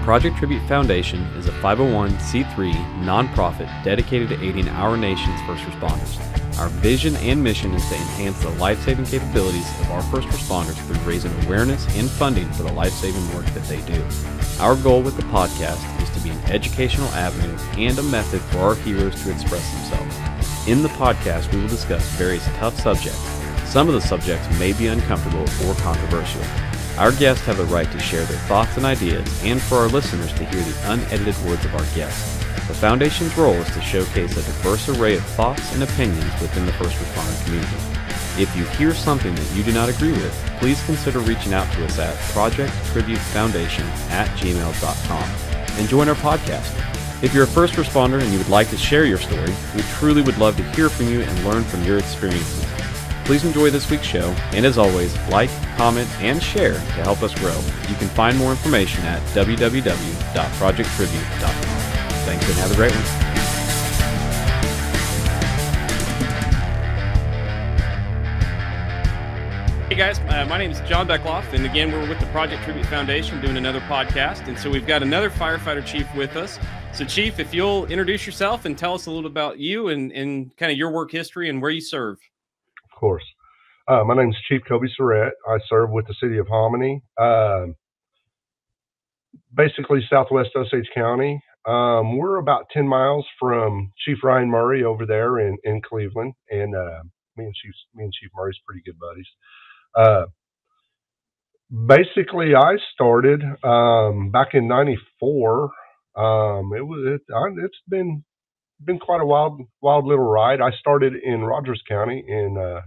Project Tribute Foundation is a 501c3 nonprofit dedicated to aiding our nation's first responders. Our vision and mission is to enhance the life-saving capabilities of our first responders through raising awareness and funding for the life-saving work that they do. Our goal with the podcast is to be an educational avenue and a method for our heroes to express themselves. In the podcast, we will discuss various tough subjects. Some of the subjects may be uncomfortable or controversial. Our guests have the right to share their thoughts and ideas, and for our listeners to hear the unedited words of our guests. The Foundation's role is to showcase a diverse array of thoughts and opinions within the first responder community. If you hear something that you do not agree with, please consider reaching out to us at projecttributefoundation@gmail.com and join our podcast. If you're a first responder and you would like to share your story, we truly would love to hear from you and learn from your experiences. Please enjoy this week's show, and as always, like, comment, and share to help us grow. You can find more information at www.projecttribute.com. Thanks and have a great one. Hey guys, my name is John Beckloff, and again, we're with the Project Tribute Foundation doing another podcast, and so we've got another firefighter chief with us. So Chief, if you'll introduce yourself and tell us a little about you and kind of your work history and where you serve. Of course. My name is Chief Kobe Surritte. I serve with the city of Hominy, basically southwest Osage County. We're about 10 miles from Chief Ryan Murray over there in Cleveland, and me and Chief Murray's pretty good buddies. Basically, I started back in '94. It's been quite a wild little ride. I started in Rogers County in a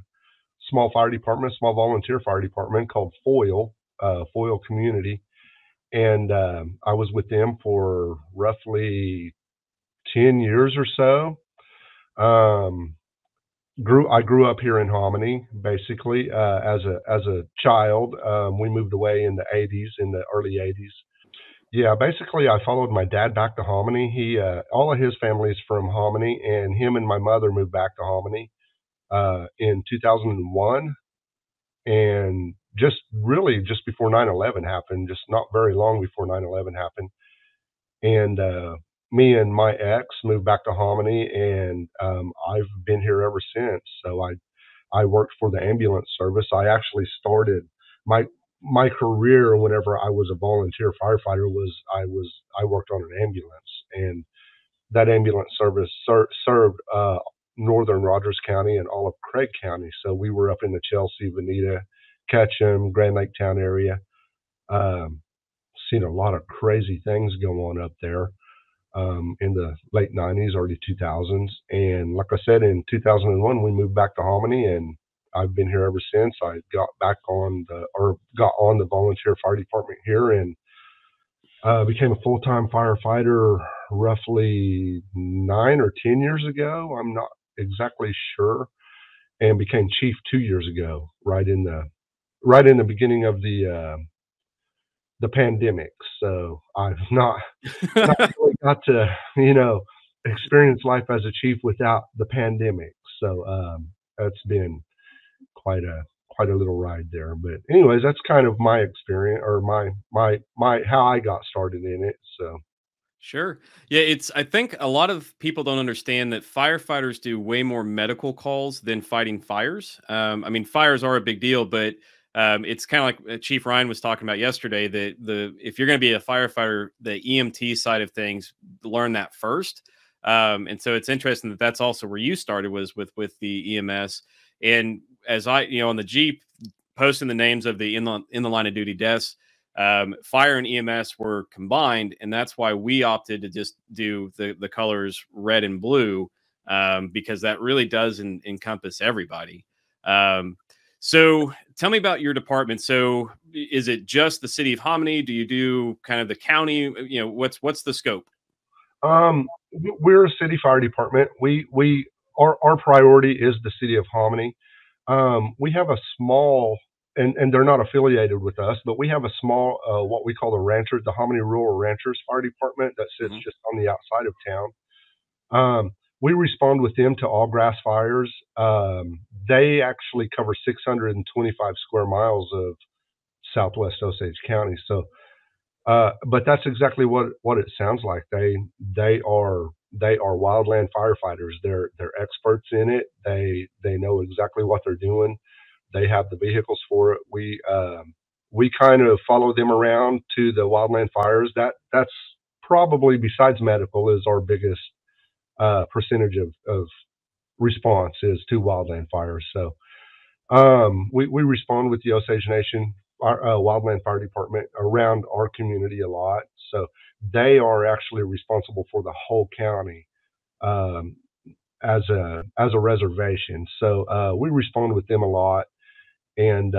small fire department, small volunteer fire department called Foil Community. And I was with them for roughly 10 years or so. I grew up here in Hominy, basically, as a child. We moved away in the early 80s. Yeah, basically, I followed my dad back to Hominy. All of his family is from Hominy, and him and my mother moved back to Hominy in 2001. And just before 9/11 happened, just not very long before 9/11 happened. And me and my ex moved back to Hominy, and I've been here ever since. So I worked for the ambulance service. I actually started my career whenever I was a volunteer firefighter I worked on an ambulance, and that ambulance service served northern Rogers County and all of Craig County. So we were up in the Chelsea, Veneta, Ketchum, Grand Lake Town area. Seen a lot of crazy things go on up there in the late 90s, early 2000s. And like I said, in 2001, we moved back to Hominy, and I've been here ever since. I got on the volunteer fire department here, and became a full-time firefighter roughly 9 or 10 years ago. I'm not exactly sure, and became chief 2 years ago, right in the beginning of the pandemic. So I've not really got to experience life as a chief without the pandemic. So that's been quite a little ride there. But anyways, that's kind of my experience, or my how I got started in it. So Sure. Yeah, I think a lot of people don't understand that firefighters do way more medical calls than fighting fires. I mean, fires are a big deal, but it's kind of like Chief Ryan was talking about yesterday, that if you're going to be a firefighter, the EMT side of things, learn that first. And so it's interesting that that's also where you started, was with the EMS. And as on the Jeep, posting the names of the in the line of duty deaths, fire and EMS were combined, and that's why we opted to just do the colors red and blue, because that really does encompass everybody. So tell me about your department. So is it just the city of Hominy? Do you do kind of the county? What's the scope? We're a city fire department. Our priority is the city of Hominy. We have a small, and they're not affiliated with us, but we have a small, what we call the Hominy Rural Ranchers Fire Department that sits just on the outside of town. We respond with them to all grass fires. They actually cover 625 square miles of southwest Osage County. So But that's exactly what it sounds like. They are wildland firefighters. They're experts in it. They know exactly what they're doing. They have the vehicles for it. We kind of follow them around to the wildland fires. That's probably, besides medical, is our biggest percentage of response is to wildland fires. So we respond with the Osage Nation, our Wildland Fire Department around our community a lot. So they are actually responsible for the whole county um, as a reservation. So we respond with them a lot, and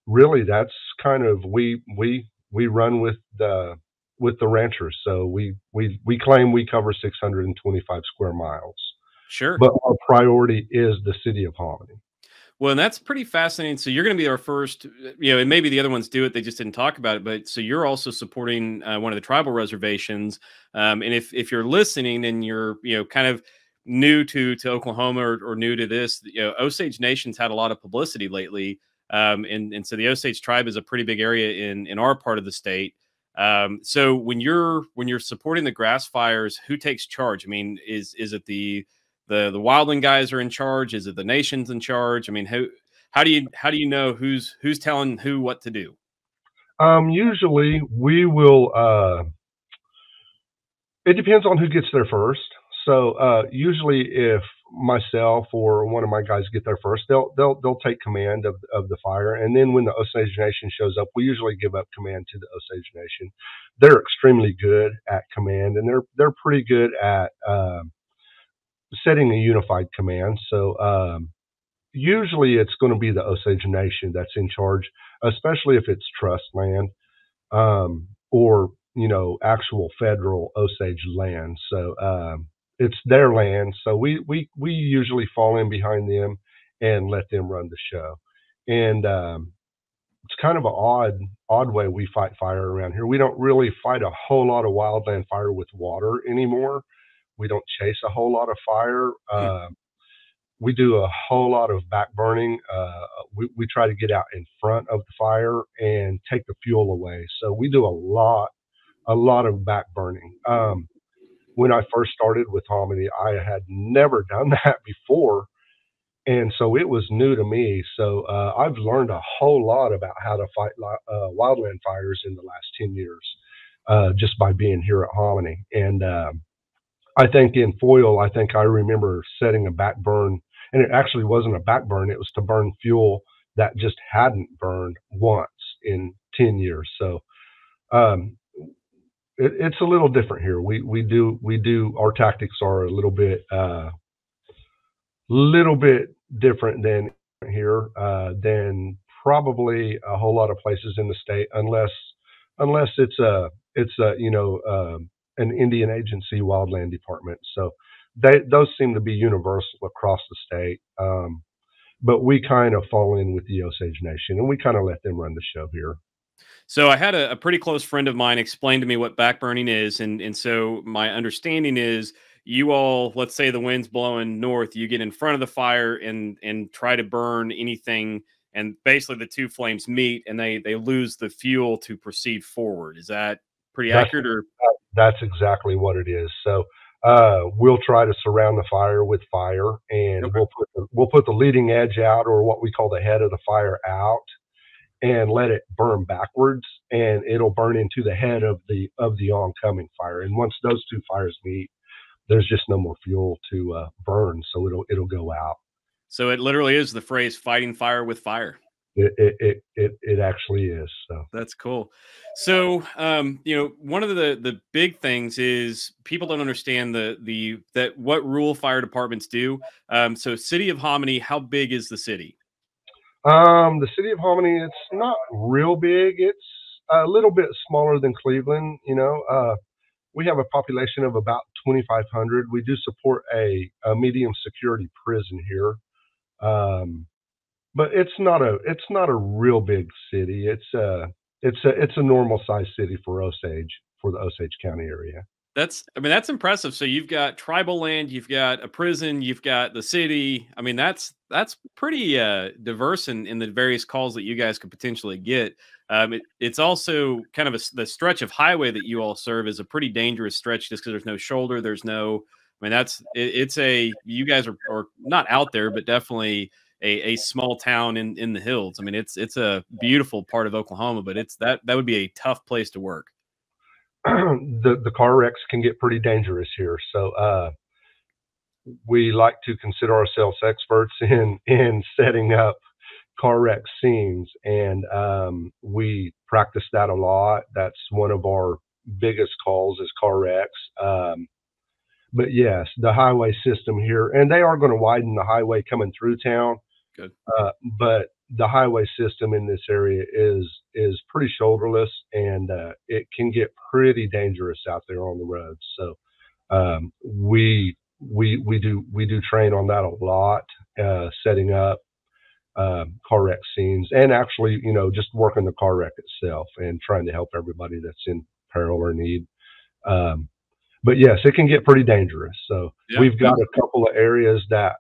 really that's kind of we run with the ranchers. So we claim we cover 625 square miles, Sure. but our priority is the city of Hominy. Well, and that's pretty fascinating. So you're going to be our first, and maybe the other ones do it. They just didn't talk about it. But so you're also supporting one of the tribal reservations. And if you're listening and you're, kind of new to Oklahoma or new to this, Osage Nation's had a lot of publicity lately. And so the Osage tribe is a pretty big area in our part of the state. So when you're supporting the grass fires, who takes charge? I mean, is it the wildland guys are in charge? Is it the nation's in charge? I mean, how do you know who's telling who what to do? Usually we will. It depends on who gets there first. So usually, if myself or one of my guys get there first, they'll take command of the fire, and then when the Osage Nation shows up, we usually give up command to the Osage Nation. They're extremely good at command, and they're pretty good at setting a unified command. So usually, it's going to be the Osage Nation that's in charge, especially if it's trust land or actual federal Osage land. So it's their land. So we usually fall in behind them and let them run the show. And it's kind of an odd way we fight fire around here. We don't really fight a whole lot of wildland fire with water anymore. We don't chase a whole lot of fire. Hmm. We do a whole lot of back burning. We try to get out in front of the fire and take the fuel away. So we do a lot of back burning. When I first started with Hominy, I had never done that before, and so it was new to me. So I've learned a whole lot about how to fight wildland fires in the last 10 years, just by being here at Hominy. And I think in foil, I think I remember setting a back burn, and it actually wasn't a back burn; it was to burn fuel that just hadn't burned once in 10 years. So um, it's a little different here. We do our tactics are a little bit different than here than probably a whole lot of places in the state, unless it's a an Indian agency wildland department. So those seem to be universal across the state. But we kind of fall in with the Osage Nation, and we kind of let them run the show here. So I had a pretty close friend of mine explain to me what backburning is, and so my understanding is you all, let's say the wind's blowing north, you get in front of the fire and try to burn anything, and basically the two flames meet and they lose the fuel to proceed forward. Is that pretty That's accurate? Or That's exactly what it is. So we'll try to surround the fire with fire, and okay. we'll put the leading edge out, or what we call the head of the fire out, and let it burn backwards, and it'll burn into the head of the oncoming fire. And once those two fires meet, there's just no more fuel to burn, so it'll go out. So it literally is the phrase "fighting fire with fire." It actually is. So That's cool. So, one of the big things is people don't understand the that what rural fire departments do. So, City of Hominy, how big is the city? the city of Hominy, it's not real big. It's a little bit smaller than Cleveland. We have a population of about 2,500. We do support a medium security prison here, but it's not a real big city. It's a normal sized city for the Osage County area. I mean, that's impressive. So you've got tribal land, you've got a prison, you've got the city. I mean, that's pretty diverse in the various calls that you guys could potentially get. It's also kind of the stretch of highway that you all serve is a pretty dangerous stretch just because there's no shoulder, there's no. I mean, it's a you guys are not out there, but definitely a small town in the hills. I mean, it's a beautiful part of Oklahoma, but that would be a tough place to work. The car wrecks can get pretty dangerous here. So we like to consider ourselves experts in setting up car wreck scenes, and we practice that a lot. That's one of our biggest calls is car wrecks. But yes, the highway system here, and they are going to widen the highway coming through town. Good. But the highway system in this area is pretty shoulderless, and it can get pretty dangerous out there on the roads. So we do train on that a lot, setting up car wreck scenes, and actually, just working the car wreck itself and trying to help everybody that's in peril or need. Um, but yes, it can get pretty dangerous. So Yeah. we've got a couple of areas that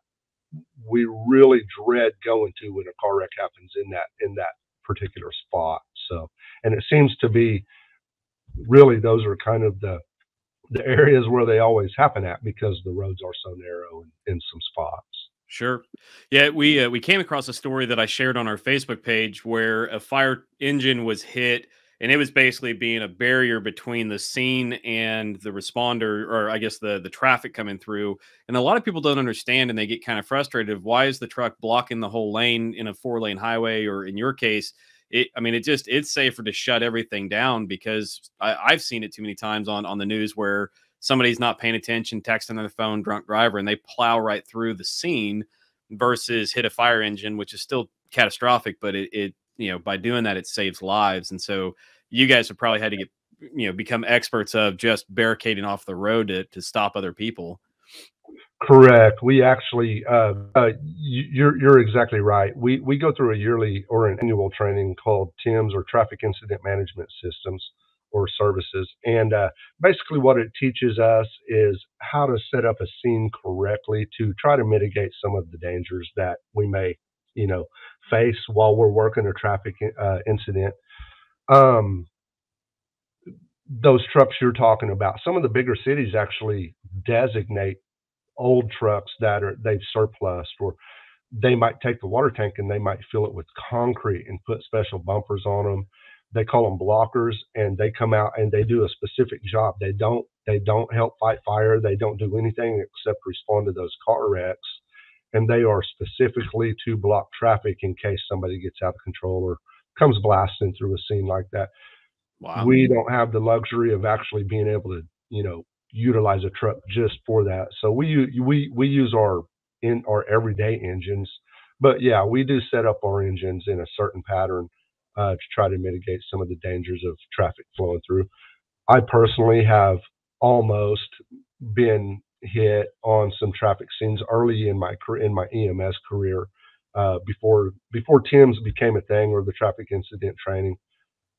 we really dread going to when a car wreck happens in that particular spot. So, and it seems to be really those are kind of the areas where they always happen at because the roads are so narrow in some spots. Sure. Yeah, we came across a story that I shared on our Facebook page where a fire engine was hit and it was basically being a barrier between the scene and the responder or I guess the traffic coming through. And a lot of people don't understand and they get kind of frustrated of why is the truck blocking the whole lane in a 4-lane highway or in your case I mean it's safer to shut everything down because I've seen it too many times on the news where somebody's not paying attention, texting on their phone, drunk driver, and they plow right through the scene versus hit a fire engine, which is still catastrophic, but by doing that, it saves lives. And so you guys have probably had to get, become experts of just barricading off the road to stop other people. Correct. We actually, you're exactly right. We go through a yearly or an annual training called TIMS or Traffic Incident Management Systems or Services, and basically what it teaches us is how to set up a scene correctly to try to mitigate some of the dangers that we may, you know, face while we're working a traffic incident. Um, those trucks you're talking about, some of the bigger cities actually designate old trucks that are they've surplused, or they might take the water tank and they might fill it with concrete and put special bumpers on them. They call them blockers, and they come out and they do a specific job. They don't help fight fire. They don't do anything except respond to those car wrecks, and they are specifically to block traffic in case somebody gets out of control or comes blasting through a scene like that. Wow. We don't have the luxury of actually being able to, utilize a truck just for that. So we use our everyday engines, but yeah, we do set up our engines in a certain pattern to try to mitigate some of the dangers of traffic flowing through. I personally have almost been hit on some traffic scenes early in my EMS career, before Tim's became a thing or the traffic incident training.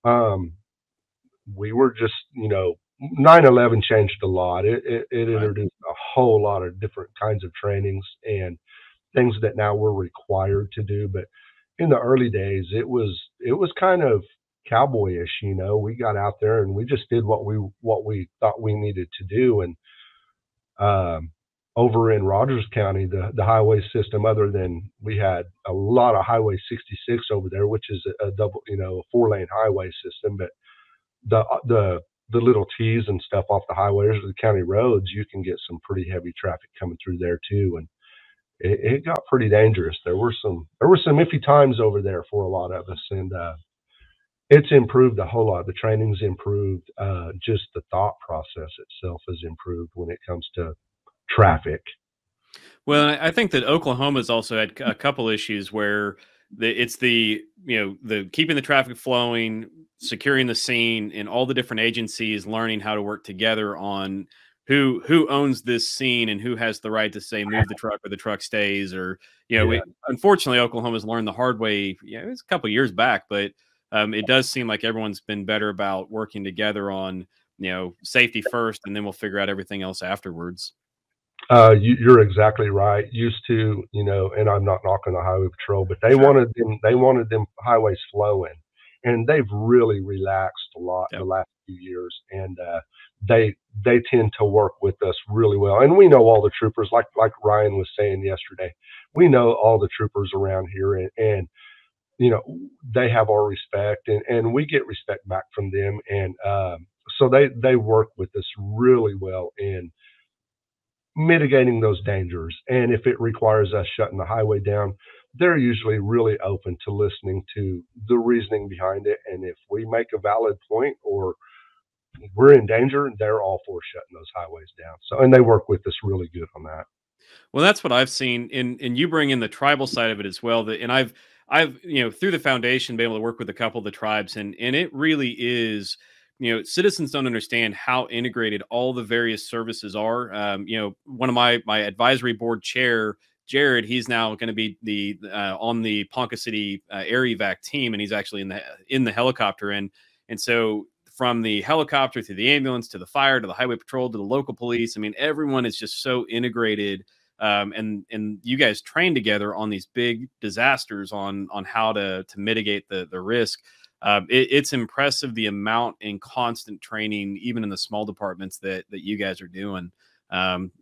Um, we were just, 9/11 changed a lot. It Right. introduced a whole lot of different kinds of trainings and things that now we're required to do. But in the early days, it was kind of cowboyish. We got out there and we just did what we thought we needed to do. And um, over in Rogers County, the highway system, other than we had a lot of Highway 66 over there, which is a double, a 4-lane highway system, but the little T's and stuff off the highways or the county roads, you can get some pretty heavy traffic coming through there too, and it got pretty dangerous. There were some iffy times over there for a lot of us, and it's improved a whole lot. The training's improved. Just the thought process itself has improved when it comes to traffic. Well, I think that Oklahoma's also had a couple issues where it's the keeping the traffic flowing, securing the scene, and all the different agencies learning how to work together on who owns this scene and who has the right to say move the truck or the truck stays or Yeah. unfortunately Oklahoma's learned the hard way. Yeah, it was a couple years back, but it does seem like everyone's been better about working together on safety first, and then we'll figure out everything else afterwards. You're exactly right. Used to, and I'm not knocking the highway patrol, but Sure. they wanted them highways flowing, and they've really relaxed a lot the Yep. last few years, and they they tend to work with us really well. And we know all the troopers, like Ryan was saying yesterday. We know all the troopers around here, and you know they have our respect, and we get respect back from them, and so they work with us really well in mitigating those dangers. And if it requires us shutting the highway down, they're usually really open to listening to the reasoning behind it. And if we make a valid point or we're in danger, they're all for shutting those highways down. So, and they work with us really good on that. Well, that's what I've seen, and you bring in the tribal side of it as well. That, and I've through the foundation been able to work with a couple of the tribes, and it really is. Citizens don't understand how integrated all the various services are. One of my advisory board chair, Jared, he's now going to be the on the Ponca City air evac team, and he's actually in the helicopter, and so from the helicopter to the ambulance to the fire to the highway patrol to the local police. I mean, everyone is just so integrated, and you guys train together on these big disasters on how to mitigate the risk. It's impressive the amount and constant training, even in the small departments that you guys are doing,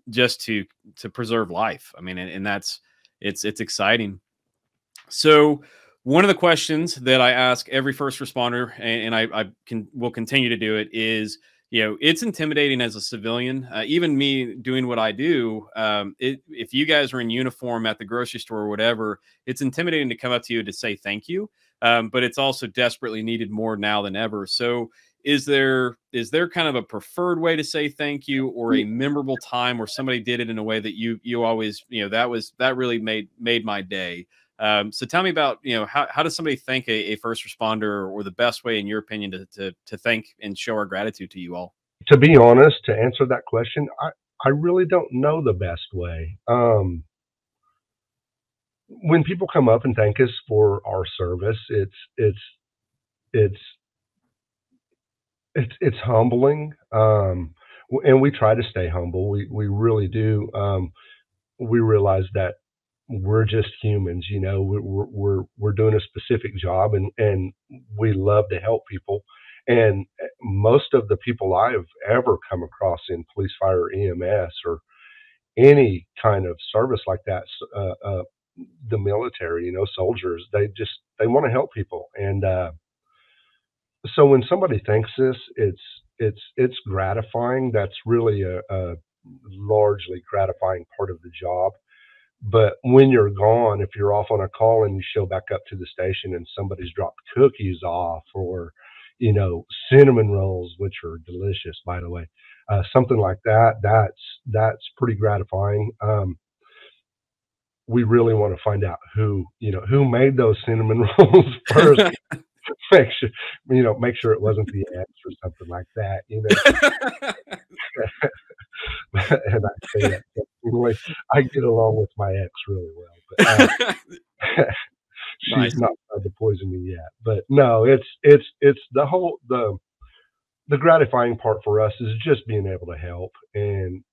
just to preserve life. I mean, and that's it's exciting. So one of the questions that I ask every first responder, and I will continue to do it, is, it's intimidating as a civilian, even me doing what I do. If you guys are in uniform at the grocery store or whatever, it's intimidating to come up to you to say thank you. But it's also desperately needed more now than ever. So is there kind of a preferred way to say thank you, or a memorable time where somebody did it in a way that you always, that really made my day? So tell me about, how does somebody thank a first responder, or the best way, in your opinion, to thank and show our gratitude to you all? To be honest, to answer that question, I really don't know the best way. When people come up and thank us for our service, it's it's humbling, and we try to stay humble. We really do. We realize that we're just humans. We're doing a specific job, and we love to help people. And most of the people I've ever come across in police, fire, EMS, or any kind of service like that, the military, soldiers, they want to help people, and so when somebody thanks us, it's gratifying. That's really a largely gratifying part of the job. But when you're gone, if you're off on a call and you show back up to the station and somebody's dropped cookies off, or cinnamon rolls, which are delicious, by the way, something like that, that's pretty gratifying. We really want to find out who made those cinnamon rolls first. make sure make sure it wasn't the ex or something like that. And I say that anyway. I get along with my ex really well, but she's Nice. not tried to poison me yet. But no, it's the gratifying part for us is just being able to help. And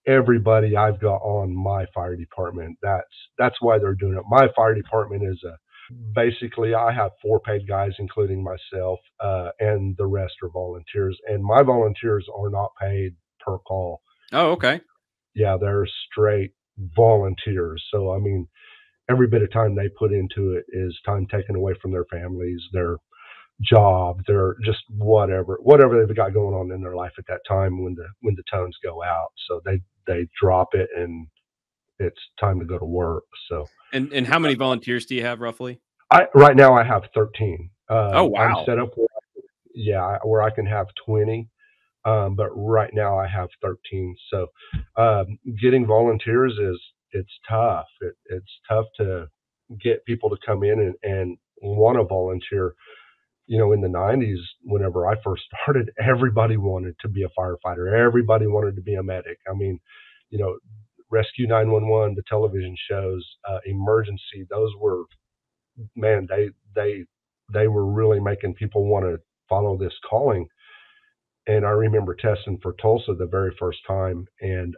everybody I've got on my fire department, that's why they're doing it. My fire department is basically, I have 4 paid guys, including myself, and the rest are volunteers. And my volunteers are not paid per call. Oh, okay. Yeah, they're straight volunteers. So I mean, every bit of time they put into it is time taken away from their families, their job, their just whatever they've got going on in their life at that time when the tones go out. So they drop it, and it's time to go to work. So And how many volunteers do you have roughly? I right now I have 13. Oh, I'm wow. set up where I can have 20. But right now I have 13. So getting volunteers it's tough. It's tough to get people to come in and want to volunteer. In the 90s, whenever I first started, everybody wanted to be a firefighter. Everybody wanted to be a medic. I mean, you know, Rescue 911, the television shows, Emergency, those were, man, they were really making people want to follow this calling. and I remember testing for Tulsa the very first time and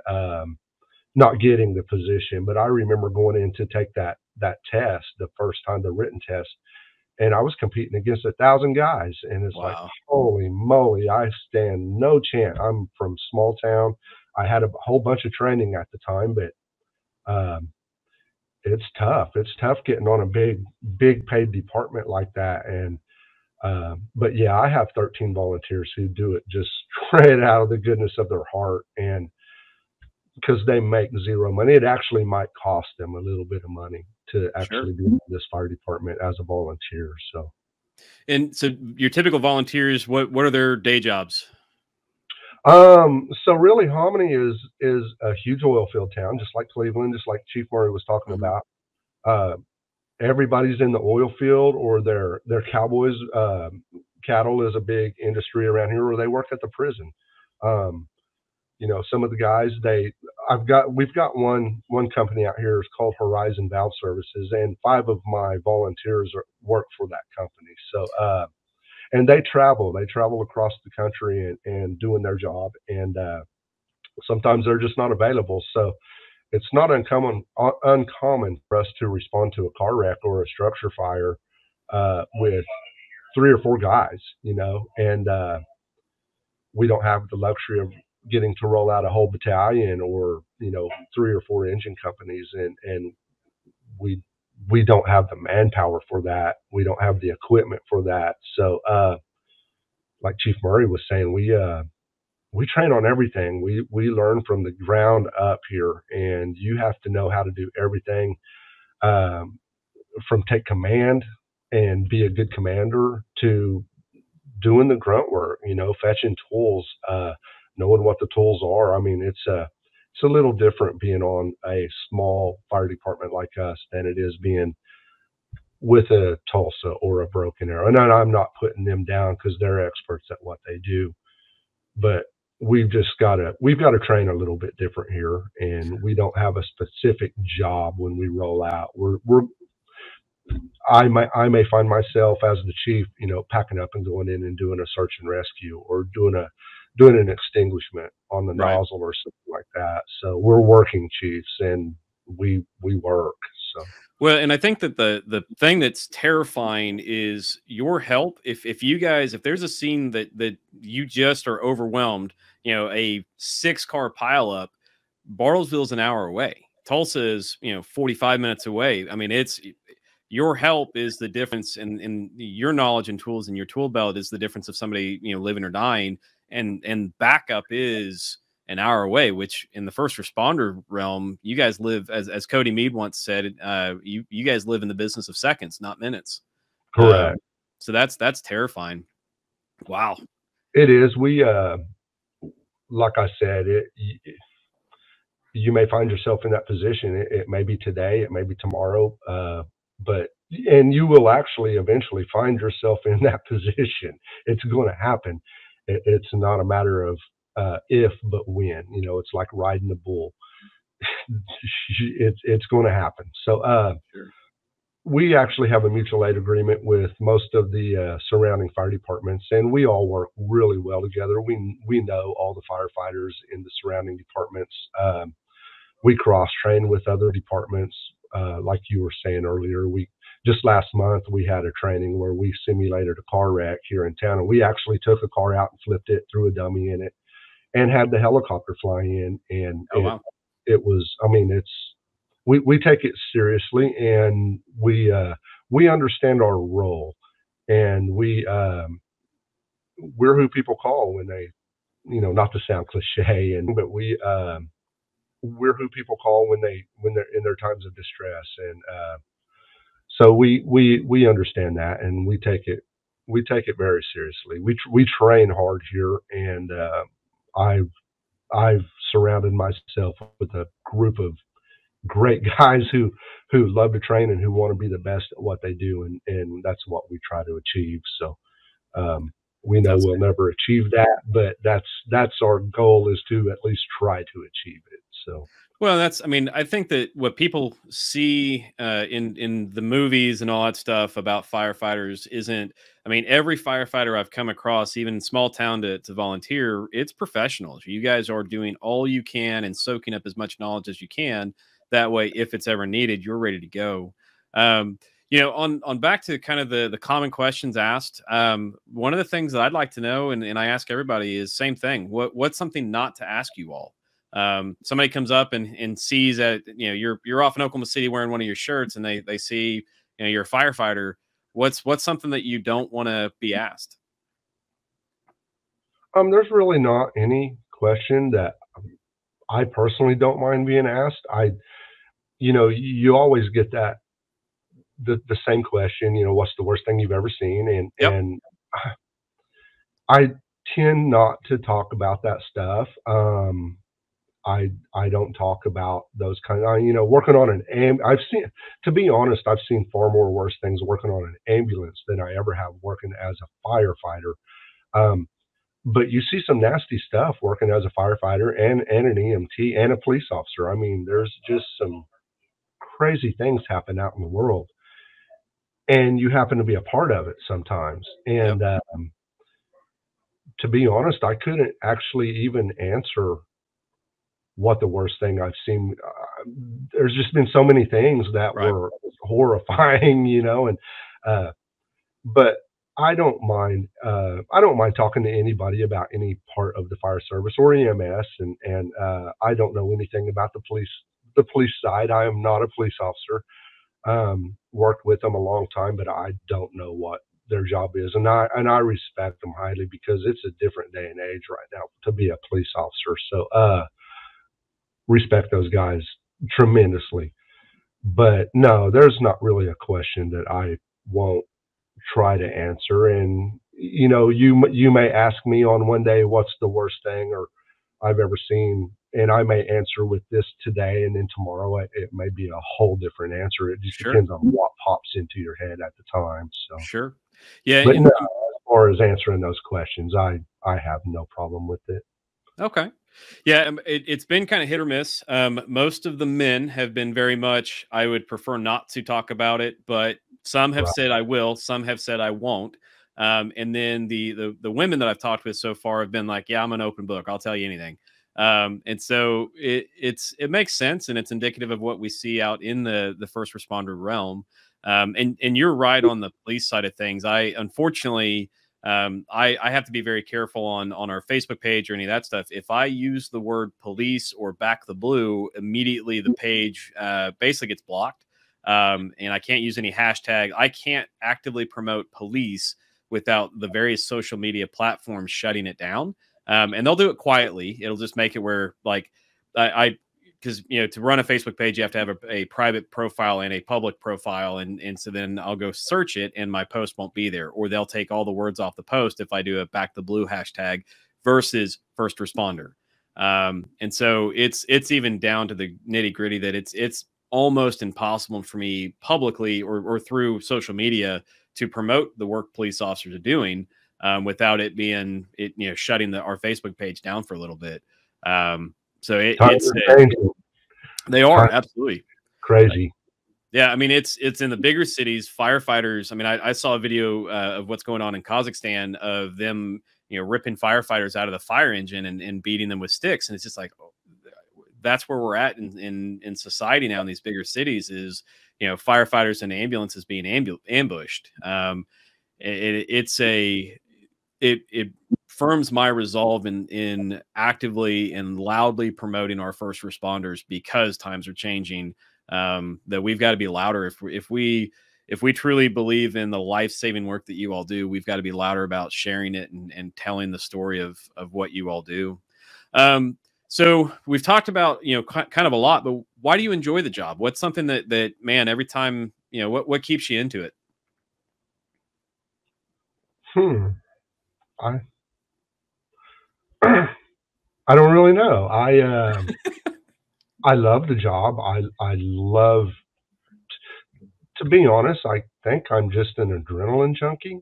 not getting the position. But I remember going in to take that test the first time, the written test, and I was competing against 1,000 guys, and it's like, Wow. holy moly, I stand no chance. I'm from small town. I had a whole bunch of training at the time, but um, it's tough. It's tough getting on a big paid department like that. And but yeah, I have 13 volunteers who do it just straight out of the goodness of their heart, and because they make zero money, it actually might cost them a little bit of money to Sure. actually be in this fire department as a volunteer. So. And so your typical volunteers, what are their day jobs? So really, Hominy is a huge oil field town, just like Cleveland, just like Chief Murray was talking Mhm. about. Uh, Everybody's in the oil field, or they're cowboys. Cattle is a big industry around here, or they work at the prison. Um, some of the guys we've got one company out here. It's called Horizon Valve Services, and 5 of my volunteers work for that company. So and they travel across the country and doing their job, and sometimes they're just not available. So it's not uncommon for us to respond to a car wreck or a structure fire with 3 or 4 guys, and we don't have the luxury of getting to roll out a whole battalion, or 3 or 4 engine companies, and we we don't have the manpower for that. We don't have the equipment for that. So like Chief Murray was saying, we train on everything. We learn from the ground up here, and you have to know how to do everything, um, from take command and be a good commander to doing the grunt work. Fetching tools, knowing what the tools are. I mean, it's a little different being on a small fire department like us than it is being with a Tulsa or a Broken Arrow. And I'm not putting them down because they're experts at what they do, but we've got to train a little bit different here, and we don't have a specific job when we roll out. I may find myself as the chief, packing up and going in and doing a search and rescue, or doing an extinguishment on the Right. nozzle or something like that. So we're working chiefs, and we work. So. Well, and I think that the thing that's terrifying is your help. If you guys, if there's a scene that you just are overwhelmed, a 6 car pileup, Bartlesville's an hour away. Tulsa is 45 minutes away. I mean, it's your help is the difference, in your knowledge and tools in your tool belt is the difference of somebody living or dying, and backup is an hour away, which in the first responder realm, you guys live, as Cody Mead once said, you guys live in the business of seconds, not minutes. Correct. So that's terrifying. Wow. It is. Like I said, you may find yourself in that position. It may be today, it may be tomorrow, but and you will actually eventually find yourself in that position. It's going to happen. It's not a matter of if, but when. It's like riding the bull. It's going to happen. So Sure. we actually have a mutual aid agreement with most of the surrounding fire departments, and we all work really well together. We know all the firefighters in the surrounding departments. We cross train with other departments, like you were saying earlier. We just last month we had a training where we simulated a car wreck here in town, and we actually took a car out and flipped it, threw a dummy in it, and had the helicopter fly in. And Oh, it wow. it was, I mean, it's we take it seriously, and we understand our role, and we're who people call when they, not to sound cliche, but we're who people call when they're in their times of distress. And so we understand that, and we take it very seriously. We train hard here, and I've I've surrounded myself with a group of great guys who love to train and who want to be the best at what they do, and that's what we try to achieve. So um, we know That's we'll never achieve that, but that's our goal, is to at least try to achieve it. So, Well, that's I mean, I think that what people see in the movies and all that stuff about firefighters isn't. I mean, every firefighter I've come across, even in small town to volunteer, it's professionals. You guys are doing all you can and soaking up as much knowledge as you can. That way, if it's ever needed, you're ready to go. Um, on back to kind of the common questions asked. One of the things that I'd like to know, and I ask everybody, is same thing. What's something not to ask you all? Somebody comes up and sees that you're off in Oklahoma City wearing one of your shirts, and they see you're a firefighter. What's something that you don't want to be asked? there's really not any question that I personally don't mind being asked. You always get the same question. What's the worst thing you've ever seen? Yep. And I tend not to talk about that stuff. I don't talk about those kind of, working on I've seen, to be honest, I've seen far more worse things working on an ambulance than I ever have working as a firefighter. Um, but you see some nasty stuff working as a firefighter and an EMT and a police officer. I mean, there's just some crazy things happen out in the world, and you happen to be a part of it sometimes. Yep. And to be honest, I couldn't actually even answer what the worst thing I've seen. There's just been so many things that Right. were horrifying, and uh, but I don't mind. I don't mind talking to anybody about any part of the fire service or EMS, and I don't know anything about the police. The police side. I am not a police officer. Worked with them a long time, but I don't know what their job is, and I respect them highly because it's a different day and age right now to be a police officer. So respect those guys tremendously. But no, there's not really a question that I won't try to answer. And you may ask me on one day what's the worst thing or I've ever seen, and I may answer with this today, and then tomorrow it may be a whole different answer. It just Sure. depends on what pops into your head at the time. So, Sure. Yeah. but no, as far as answering those questions, I have no problem with it. Okay. Yeah, it's been kind of hit or miss. Most of the men have been very much, I would prefer not to talk about it, but some have Right. said I will, some have said I won't. And then the women that I've talked with so far have been like, yeah, I'm an open book. I'll tell you anything. And so it makes sense, and it's indicative of what we see out in the first responder realm. And you're right on the police side of things. I unfortunately I have to be very careful on our Facebook page or any of that stuff. If I use the word police or back the blue, immediately the page basically gets blocked. And I can't use any hashtag. I can't actively promote police without the various social media platforms shutting it down. And they'll do it quietly. It'll just make it where like I because to run a Facebook page you have to have a private profile and a public profile, and so then I'll go search it and my post won't be there, or they'll take all the words off the post if I do a back the blue hashtag versus first responder. And so it's even down to the nitty gritty that it's almost impossible for me publicly or through social media to promote the work police officers are doing without it being shutting our Facebook page down for a little bit. So Times are changing. they are Times absolutely crazy. yeah. I mean, it's in the bigger cities. Firefighters. I mean, I saw a video of what's going on in Kazakhstan of them, ripping firefighters out of the fire engine and beating them with sticks, and it's just like that's where we're at in society now in these bigger cities. Is firefighters and ambulances being ambushed. It firms my resolve in actively and loudly promoting our first responders because times are changing. That we've got to be louder if we truly believe in the life-saving work that you all do. We've got to be louder about sharing it and telling the story of what you all do. So we've talked about kind of a lot, but why do you enjoy the job? What's something that man, every time what keeps you into it? Hmm. I I don't really know. I love the job. I love, to be honest, I think I'm just an adrenaline junkie.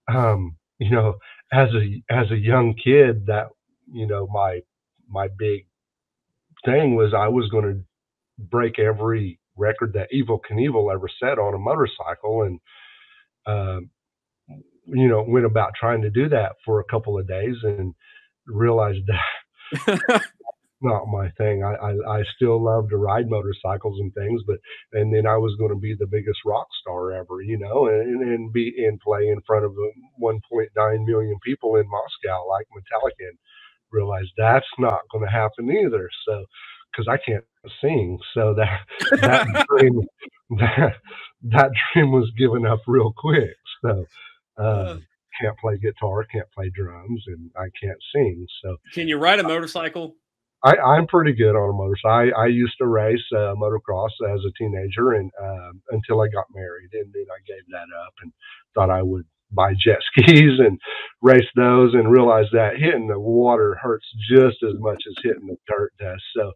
um, you know, as a young kid, that my big thing was I was going to break every record that Evil Knievel ever set on a motorcycle, and uh, went about trying to do that for a couple of days and realized that not my thing. I still love to ride motorcycles and things, but and then I was going to be the biggest rock star ever, and be and play in front of 1.9 million people in Moscow like Metallica, and realized that's not going to happen either. So, because I can't sing, so that dream that that dream was given up real quick. So, Uh, can't play guitar, can't play drums, and I can't sing. So can you ride a motorcycle? I'm pretty good on a motorcycle. I used to race motocross as a teenager, and until I got married, and then I gave that up and thought I would buy jet skis and race those, and realized that hitting the water hurts just as much as hitting the dirt does. So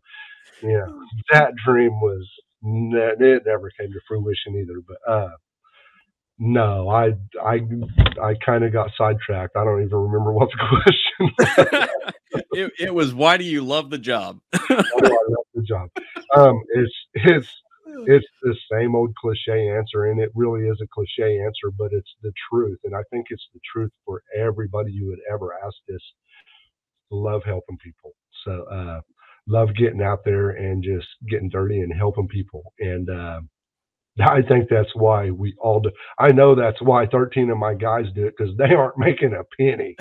yeah, that dream was it never came to fruition either. But no, I I kind of got sidetracked. I don't even remember what the question was. It was, why do you love the job? Why do I love the job? It's the same old cliche answer, and it really is a cliche answer, but it's the truth, and I think it's the truth for everybody you would ever ask this. Love helping people, so love getting out there and just getting dirty and helping people, and I think that's why we all do. I know that's why 13 of my guys do it because they aren't making a penny.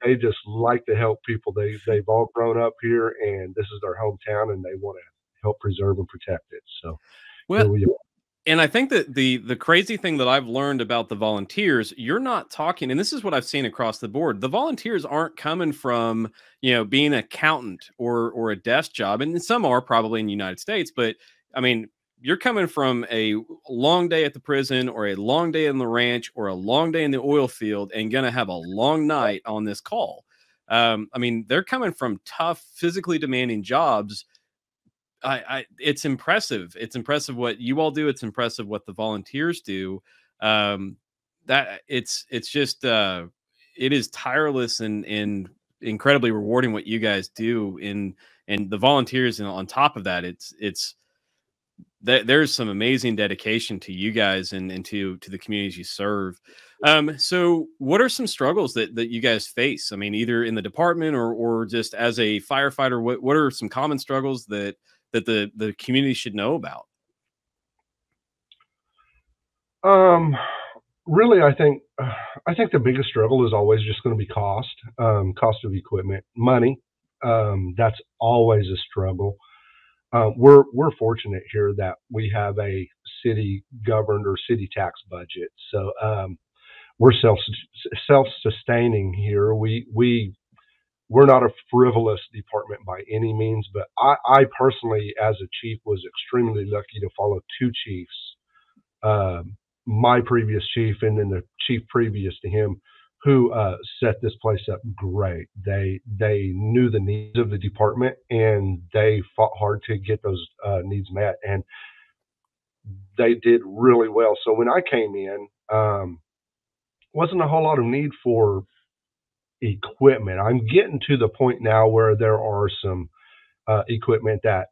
They just like to help people. They've all grown up here, and this is their hometown, and they want to help preserve and protect it. So Well, here we are. and I think that the crazy thing that I've learned about the volunteers, you're not talking, and this is what I've seen across the board. The volunteers aren't coming from, being an accountant or a desk job, and some are probably in the United States, but I mean, you're coming from a long day at the prison or a long day in the ranch or a long day in the oil field and gonna have a long night on this call. I mean, they're coming from tough, physically demanding jobs. It's impressive. It's impressive what you all do. It's impressive what the volunteers do. That it's just it is tireless and incredibly rewarding what you guys do and the volunteers. And on top of that, it's that there's some amazing dedication to you guys and to the communities you serve. So what are some struggles that you guys face? I mean, either in the department or just as a firefighter, what are some common struggles that the community should know about? Um, Really, I think the biggest struggle is always just going to be cost of equipment, money. That's always a struggle. We're fortunate here that we have a city governed or city tax budget, so we're self sustaining here. We're not a frivolous department by any means, but I personally, as a chief, was extremely lucky to follow two chiefs, um, my previous chief and then the chief previous to him, who set this place up great. They knew the needs of the department and they fought hard to get those needs met, and they did really well. So when I came in, wasn't a whole lot of need for equipment. I'm getting to the point now where there are some equipment that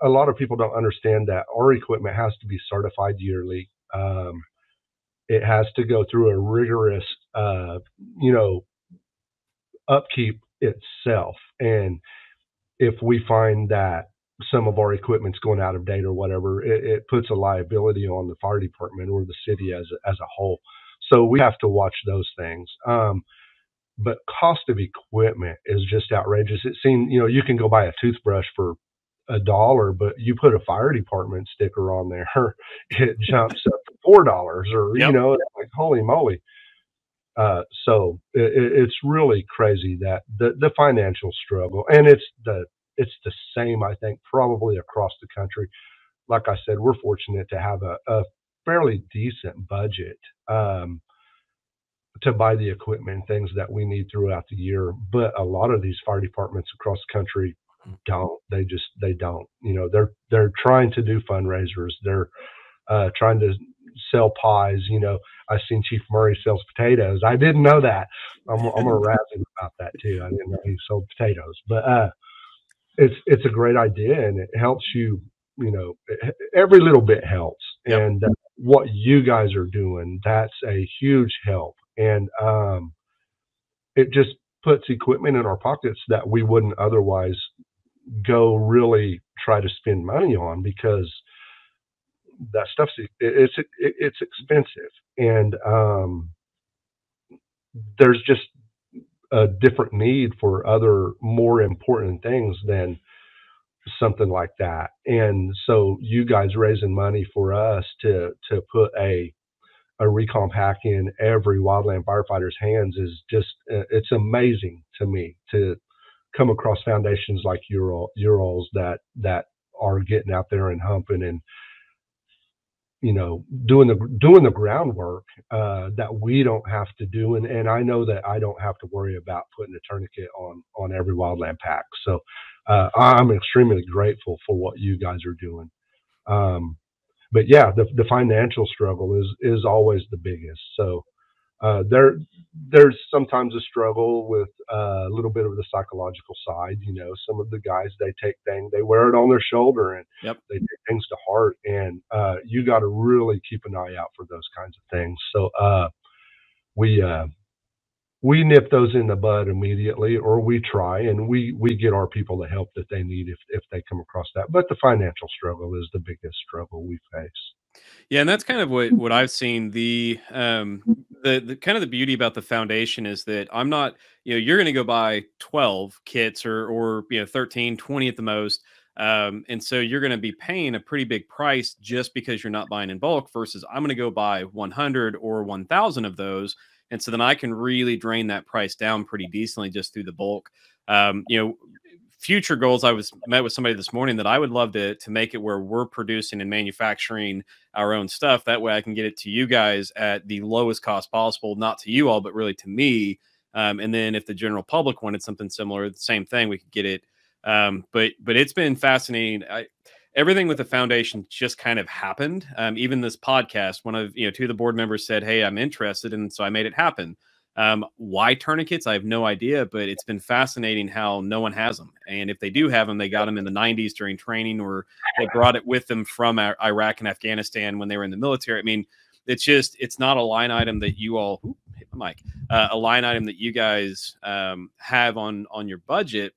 a lot of people don't understand that our equipment has to be certified yearly. It has to go through a rigorous, you know, upkeep itself. And if we find that some of our equipment's going out of date or whatever, it puts a liability on the fire department or the city as a whole. So we have to watch those things. But cost of equipment is just outrageous. It seems, you can go buy a toothbrush for $1, but you put a fire department sticker on there, it jumps up to $4, or Yep. it's like holy moly. So it's really crazy that the financial struggle, and it's the same, I think, probably across the country. Like I said, we're fortunate to have a fairly decent budget. To buy the equipment and things that we need throughout the year. But a lot of these fire departments across the country don't. They don't. They're trying to do fundraisers. They're trying to sell pies. I've seen Chief Murray sells potatoes. I didn't know that. I'm gonna razz him about that too. I didn't know he sold potatoes, but it's a great idea, and it helps you. You know, every little bit helps, Yep. and what you guys are doing, that's a huge help, and it just puts equipment in our pockets that we wouldn't otherwise go really try to spend money on, because that stuff's it's expensive, and there's just a different need for other more important things than something like that. And so you guys raising money for us to put a recon pack in every wildland firefighter's hands is just it's amazing to me to come across foundations like your that are getting out there and humping and, you know, doing the groundwork that we don't have to do, and I know that I don't have to worry about putting a tourniquet on every wildland pack. So I'm extremely grateful for what you guys are doing. But yeah, the financial struggle is always the biggest. So there's sometimes a struggle with a little bit of the psychological side. You know, some of the guys, they wear it on their shoulder, and Yep. they take things to heart, and you got to really keep an eye out for those kinds of things. So we we nip those in the bud immediately, or we try, and we get our people the help that they need if they come across that. But the financial struggle is the biggest struggle we face. Yeah, and that's kind of what I've seen. The kind of the beauty about the foundation is that I'm not, you know, you're going to go buy 12 kits or 13, 20 at the most. And so you're going to be paying a pretty big price just because you're not buying in bulk versus I'm going to go buy 100 or 1,000 of those. And so then I can really drain that price down pretty decently just through the bulk. You know, future goals, I was met with somebody this morning that I would love to make it where we're producing and manufacturing our own stuff. That way I can get it to you guys at the lowest cost possible, not to you all, but really to me. And then if the general public wanted something similar, the same thing, we could get it. But it's been fascinating. Everything with the foundation just kind of happened. Even this podcast, one of, two of the board members said, "Hey, I'm interested." And so I made it happen. Why tourniquets? I have no idea, but it's been fascinating how no one has them. And if they do have them, they got them in the 90s during training, or they brought it with them from Iraq and Afghanistan when they were in the military. I mean, it's not a line item that you all, hit the mic, a line item that you guys have on your budget.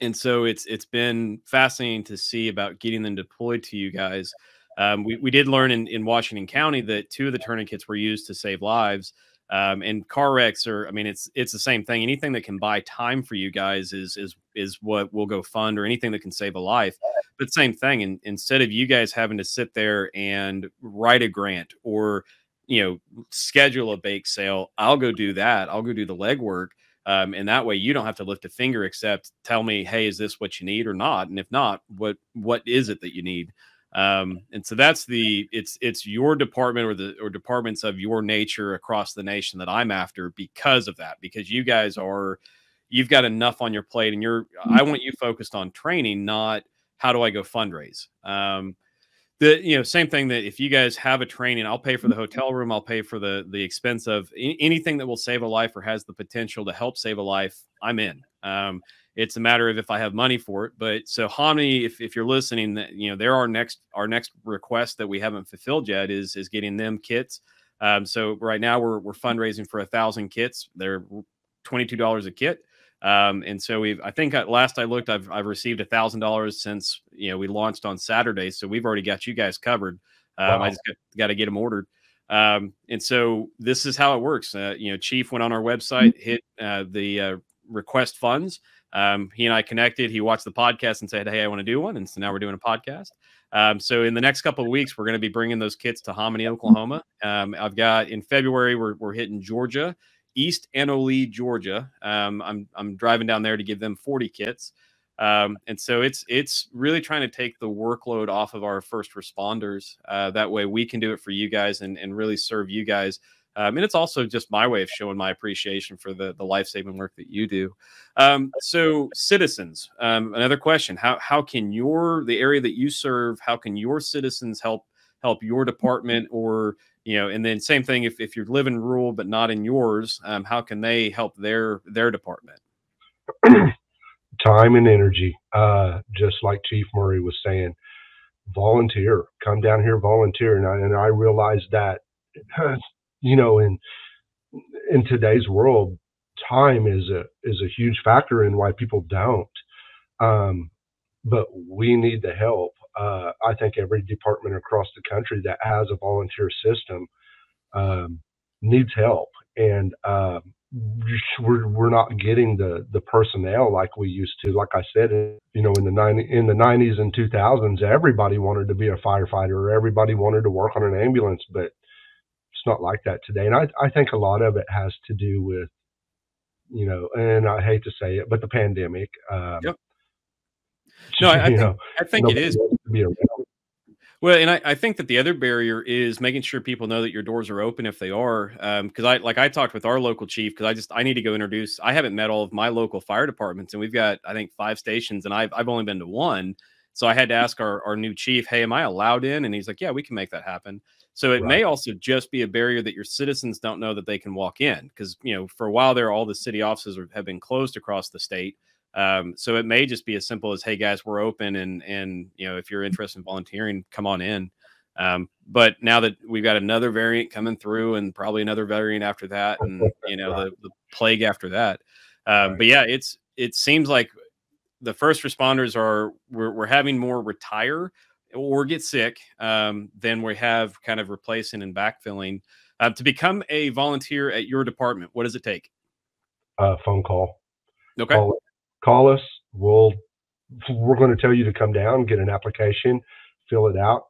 And so it's been fascinating to see about getting them deployed to you guys. We did learn in Washington County that 2 of the tourniquets were used to save lives. And car wrecks are, I mean, it's the same thing. Anything that can buy time for you guys is what will go fund, or anything that can save a life. But same thing. And instead of you guys having to sit there and write a grant or, schedule a bake sale, I'll go do that. I'll go do the legwork. And that way you don't have to lift a finger except tell me, "Hey, is this what you need or not? And if not, what is it that you need?" And so that's it's your department or departments of your nature across the nation that I'm after because of that, because you guys you've got enough on your plate, and I want you focused on training, not how do I go fundraise. Same thing, that if you guys have a training, I'll pay for the hotel room. I'll pay for the expense of anything that will save a life or has the potential to help save a life. I'm in. It's a matter of if I have money for it. But so Hominy, if you're listening, that they're our next request that we haven't fulfilled yet is getting them kits. So right now we're fundraising for 1,000 kits. They're $22 a kit. And so I think last I looked, I've received $1,000 since, we launched on Saturday. So we've already got you guys covered. Wow. I just got to get them ordered. And so this is how it works. Chief went on our website, hit the request funds. He and I connected. He watched the podcast and said, "Hey, I want to do one." And so now we're doing a podcast. So in the next couple of weeks, we're going to be bringing those kits to Hominy, Oklahoma. I've got in February, we're hitting Georgia, East Anolee, Georgia. I'm driving down there to give them 40 kits. And so it's really trying to take the workload off of our first responders. That way we can do it for you guys and really serve you guys. And it's also just my way of showing my appreciation for the life-saving work that you do. So citizens, another question, how can the area that you serve, how can your citizens help help your department, or and then same thing if you live in rural but not in yours, how can they help their department? Time and energy. Just like Chief Murray was saying, volunteer. Come down here, volunteer. And I realized that, in today's world, time is a huge factor in why people don't. Um, but we need the help. I think every department across the country that has a volunteer system um, needs help, and we're not getting the personnel like we used to. Like I said, in the 90s and 2000s, everybody wanted to be a firefighter, or everybody wanted to work on an ambulance, but it's not like that today. And I think a lot of it has to do with, and I hate to say it, but the pandemic. Yep. No, I You think know, I think it nobody is. wants to be around. Well, and I think that the other barrier is making sure people know that your doors are open if they are. Because I talked with our local chief, because I need to go introduce. I haven't met all of my local fire departments, and we've got, I think, 5 stations, and I've only been to one. So I had to ask our new chief, hey, am I allowed in? And he's like, yeah, we can make that happen. So it Right. may also just be a barrier that your citizens don't know that they can walk in, because for a while there, all the city offices have been closed across the state. So it may just be as simple as, "Hey guys, we're open, and if you're interested in volunteering, come on in." But now that we've got another variant coming through, and probably another variant after that, and Right. the plague after that, Right. but yeah, it seems like the first responders we're having more retire or get sick than we have kind of replacing and backfilling. To become a volunteer at your department, what does it take? Phone call. Okay. Call call us. We're going to tell you to come down, get an application, fill it out.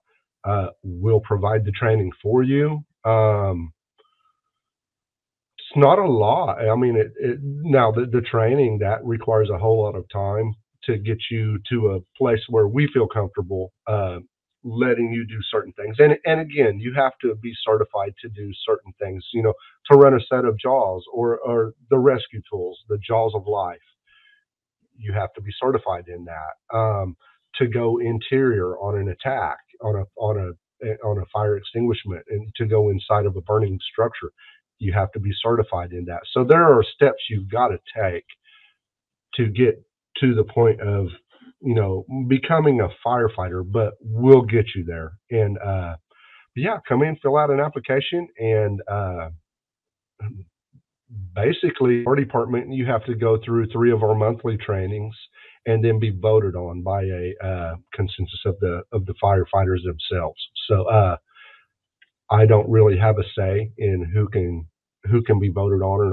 We'll provide the training for you. It's not a lot. I mean, now the training that requires a whole lot of time to get you to a place where we feel comfortable letting you do certain things. And again, you have to be certified to do certain things. To run a set of jaws, or the rescue tools, the jaws of life. You have to be certified in that. To go interior on an attack, on a fire extinguishment, and to go inside of a burning structure, you have to be certified in that. So there are steps you've got to take to get to the point of becoming a firefighter. But we'll get you there. And yeah, come in, fill out an application, and basically our department, you have to go through 3 of our monthly trainings, and then be voted on by a consensus of the firefighters themselves. So I don't really have a say in who can be voted on or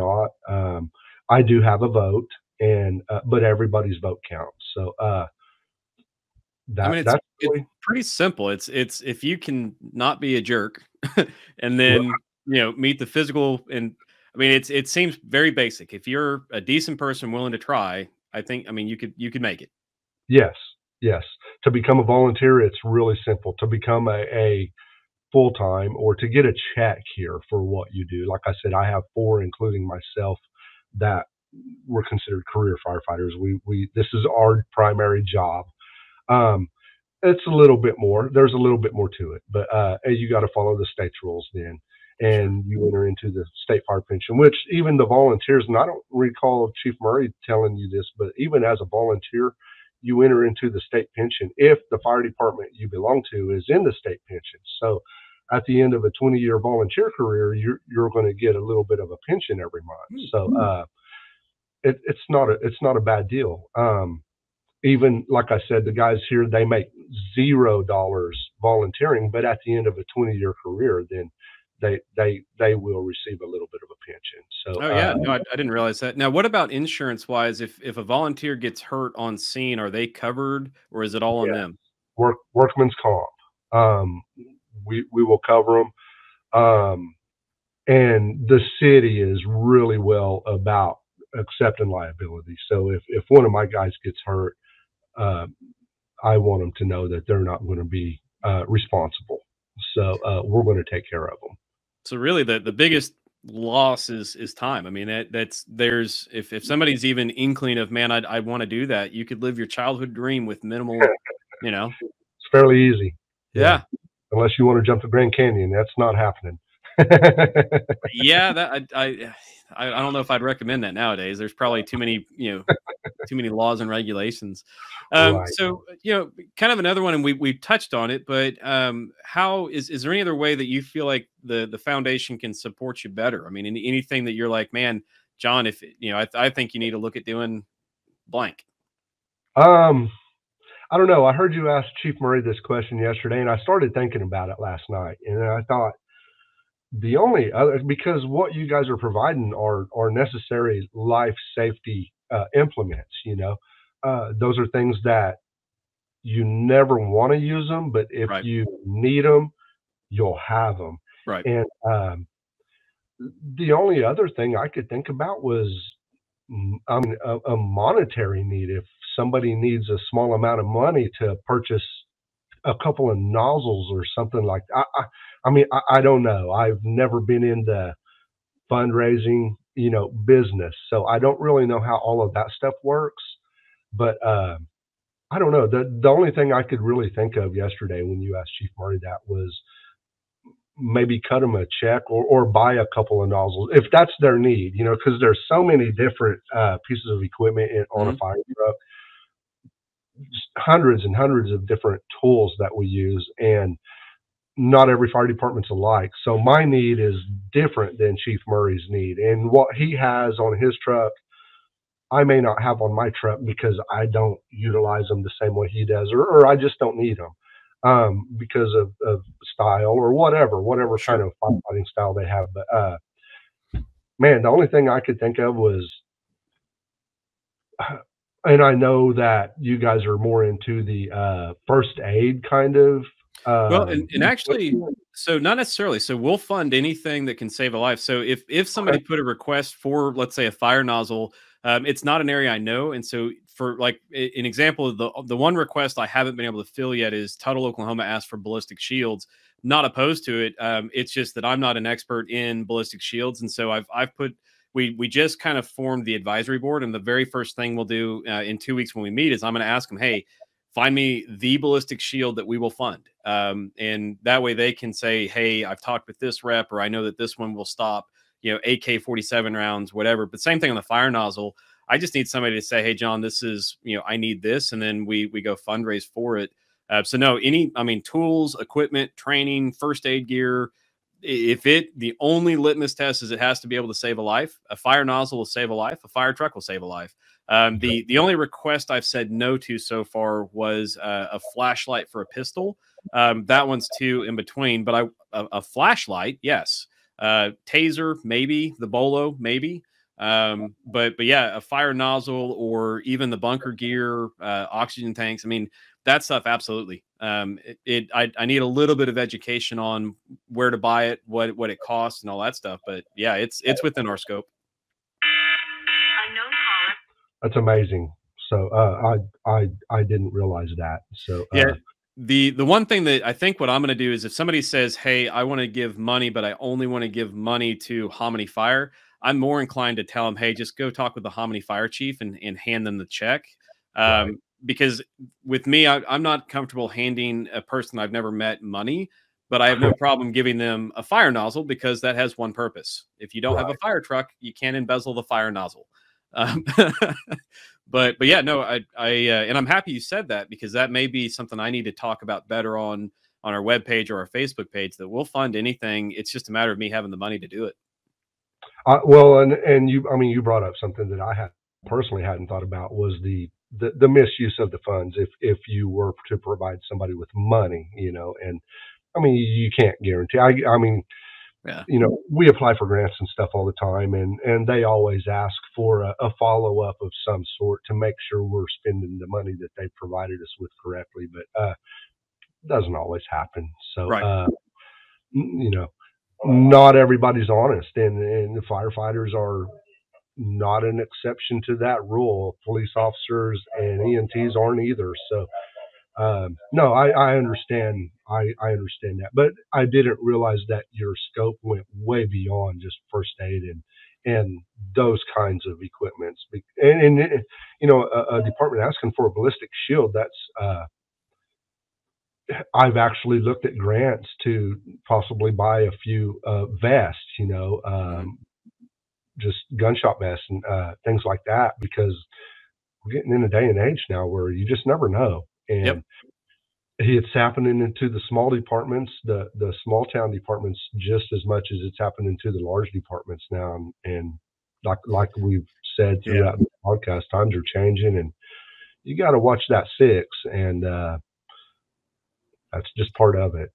not. I do have a vote, and but everybody's vote counts. So I that mean, it's that's it's really pretty simple. It's if you can not be a jerk, and r- then meet the physical, and I mean, it seems very basic. If you're a decent person willing to try, I mean, you could make it. yes, yes. To become a volunteer, it's really simple. To become a full time, or to get a check here for what you do. Like I said, I have four, including myself, that were considered career firefighters. We This is our primary job. Um, it's a little bit more. There's a little bit more to it, but you got to follow the state's rules then, Sure. and you enter into the state fire pension. Which even the volunteers, and I don't recall Chief Murray telling you this, but even as a volunteer, you enter into the state pension if the fire department you belong to is in the state pension. So at the end of a 20-year volunteer career, you're going to get a little bit of a pension every month. Hmm. So it's not a bad deal. Even like I said, the guys here, they make $0 volunteering, but at the end of a 20-year career, then they will receive a little bit of a pension. So Oh yeah, no, I didn't realize that. Now, what about insurance wise? If a volunteer gets hurt on scene, are they covered, or is it all on yeah, them? workman's comp. Um, we will cover them, and the city is really well about accepting liability. So if one of my guys gets hurt, uh, I want them to know that they're not going to be responsible. So we're going to take care of them. So really, the biggest loss is time. I mean, that's there's if somebody's even inkling of, man, I want to do that, you could live your childhood dream with minimal, you know. It's fairly easy. Yeah. Yeah. unless you want to jump the Grand Canyon. That's not happening. Yeah, that I don't know if I'd recommend that nowadays. There's probably too many, too many laws and regulations. Right. So, kind of another one, and we touched on it, but how is there any other way that you feel like the foundation can support you better? I mean, anything that you're like, man, John, if I think you need to look at doing blank. Um, I don't know. I heard you ask Chief Murray this question yesterday, and I started thinking about it last night, and I thought the only other, because what you guys are providing are necessary life safety implements. Those are things that you never want to use them, but if Right. you need them, you'll have them. Right. And the only other thing I could think about was, I mean, a monetary need. If somebody needs a small amount of money to purchase a couple of nozzles or something like that. I mean, I don't know. I've never been in the fundraising, business, so I don't really know how all of that stuff works. But I don't know. The only thing I could really think of yesterday when you asked Chief Murray that was maybe cut them a check or buy a couple of nozzles if that's their need, because there's so many different pieces of equipment on a Hmm. fire truck, just hundreds and hundreds of different tools that we use, and not every fire department's alike. So my need is different than Chief Murray's need, and what he has on his truck, I may not have on my truck because I don't utilize them the same way he does, or I just don't need them because of style or whatever kind Sure. of firefighting style they have. But man, the only thing I could think of was, and I know that you guys are more into the first aid kind of Well, and actually, equipment. so not necessarily. So we'll fund anything that can save a life. So if Okay, somebody put a request for, let's say, a fire nozzle, it's not an area I know, and so for like an example of the one request I haven't been able to fill yet is Tuttle, Oklahoma asked for ballistic shields. Not opposed to it. It's just that I'm not an expert in ballistic shields, and so I've put. We just kind of formed the advisory board, and the very first thing we'll do in 2 weeks when we meet is I'm going to ask them, hey, find me the ballistic shield that we will fund. And that way they can say, hey, I've talked with this rep, or I know that this one will stop, AK-47 rounds, whatever. But same thing on the fire nozzle. I just need somebody to say, hey, John, this is, I need this. And then we go fundraise for it. So no, tools, equipment, training, first aid gear. If the only litmus test is it has to be able to save a life, a fire nozzle will save a life, a fire truck will save a life. The only request I've said no to so far was a flashlight for a pistol. That one's too in between, but a flashlight, yes. Taser, maybe. The bolo, maybe. But yeah, a fire nozzle or even the bunker gear, oxygen tanks. I mean, that stuff, absolutely. I need a little bit of education on where to buy it, what it costs, and all that stuff. But yeah, it's within our scope. that's amazing. So I didn't realize that. So Yeah. The one thing that I think what I'm going to do is if somebody says, "Hey, I want to give money, but I only want to give money to Hominy Fire," I'm more inclined to tell them, "Hey, just go talk with the Hominy Fire chief and hand them the check." right, Because with me, I'm not comfortable handing a person I've never met money, but I have no problem giving them a fire nozzle because that has one purpose. If you don't have a right. fire truck, you can't embezzle the fire nozzle. Um, but yeah, no, and I'm happy you said that because that may be something I need to talk about better on our webpage or our Facebook page. That we'll fund anything. It's just a matter of me having the money to do it. Well, and you, I mean, you brought up something that I had personally hadn't thought about was the misuse of the funds. If you were to provide somebody with money, and I mean, you can't guarantee. I mean, Yeah, we apply for grants and stuff all the time, and they always ask for a follow up of some sort to make sure we're spending the money that they provided us with correctly. But doesn't always happen. So right. you know, not everybody's honest, and the firefighters are not an exception to that rule. Police officers and EMTs aren't either. So no, I understand. I understand that, but I didn't realize that your scope went way beyond just first aid and those kinds of equipments. And a department asking for a ballistic shield, that's I've actually looked at grants to possibly buy a few vests, Mhm. just gunshot vests and things like that, because we're getting in a day and age now where you just never know. Yep. And it's happening into the small departments, the small town departments, just as much as it's happening to the large departments now. And like we've said Yeah. throughout the podcast, times are changing, and you got to watch that six, and that's just part of it.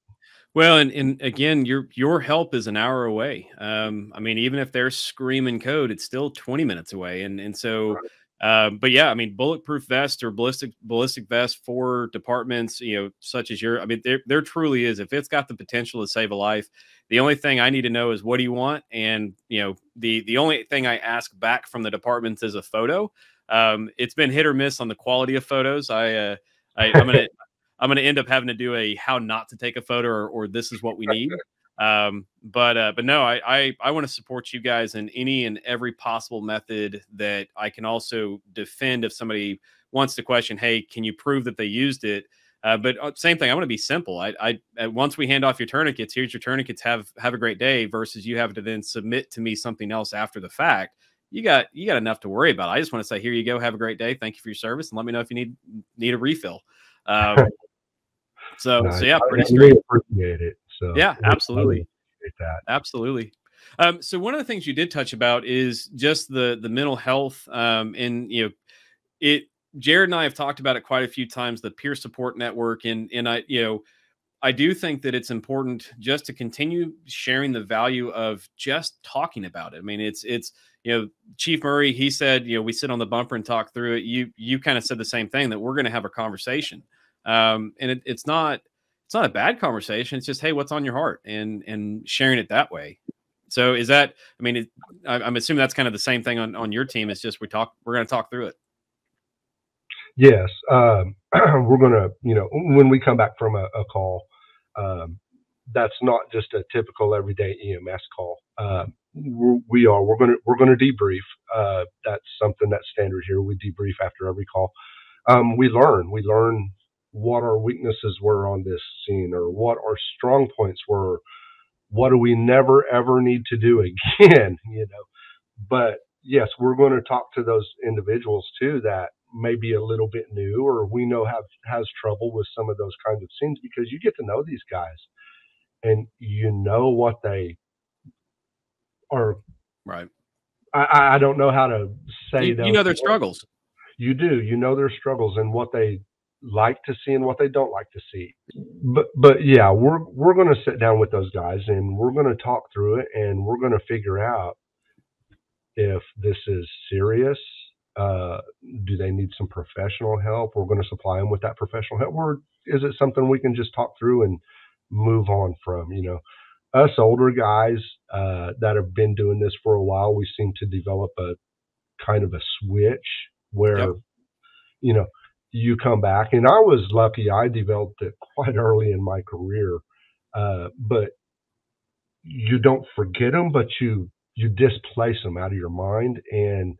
Well, and again, your help is an hour away. I mean, even if they're screaming code, it's still 20 minutes away. And so, but yeah, I mean, bulletproof vest or ballistic vest for departments, such as your. I mean, there truly is. If it's got the potential to save a life, the only thing I need to know is what do you want, and the only thing I ask back from the departments is a photo. It's been hit or miss on the quality of photos. I'm gonna end up having to do a how not to take a photo, or this is what we need. But no, I want to support you guys in any and every possible method that I can also defend if somebody wants to question, hey, can you prove that they used it? But same thing, I want to be simple. Once we hand off your tourniquets, here's your tourniquets. Have a great day. Versus you have to then submit to me something else after the fact. You got enough to worry about. I just want to say, here you go. Have a great day. Thank you for your service, and let me know if you need a refill. Um, so Nice. yeah, pretty We straight. appreciate it. So Yeah, we really absolutely. appreciate that. Absolutely. So one of the things you did touch about is just the mental health, and it. Jared and I have talked about it quite a few times, the peer support network, and I do think that it's important just to continue sharing the value of just talking about it. I mean, it's Chief Murray, he said, we sit on the bumper and talk through it. You kind of said the same thing, that we're going to have a conversation, and it's not a bad conversation. It's just, hey, what's on your heart, and sharing it that way. So is that? I mean, I'm assuming that's kind of the same thing on your team. It's just we're going to talk through it. Yes, we're gonna, when we come back from a call, um, that's not just a typical everyday EMS call. We're gonna debrief. That's something that's standard here. We debrief after every call. We learn what our weaknesses were on this scene, or what our strong points were. What do we never ever need to do again? But yes, we're going to talk to those individuals too that may be a little bit new, or we know have has trouble with some of those kinds of scenes, because you get to know these guys, and you know what they are. Right. I don't know how to say You those know their words. struggles. You do. You know their struggles and what they like to see and what they don't like to see. But yeah, we're going to sit down with those guys, and we're going to talk through it, and we're going to figure out if this is serious. Uh, do they need some professional help? We're going to supply them with that professional help. Or is it something we can just talk through and move on from? Us older guys that have been doing this for a while, we seem to develop a kind of a switch where, Yep. you know, you come back. And I was lucky, I developed it quite early in my career. But you don't forget them, but you displace them out of your mind. And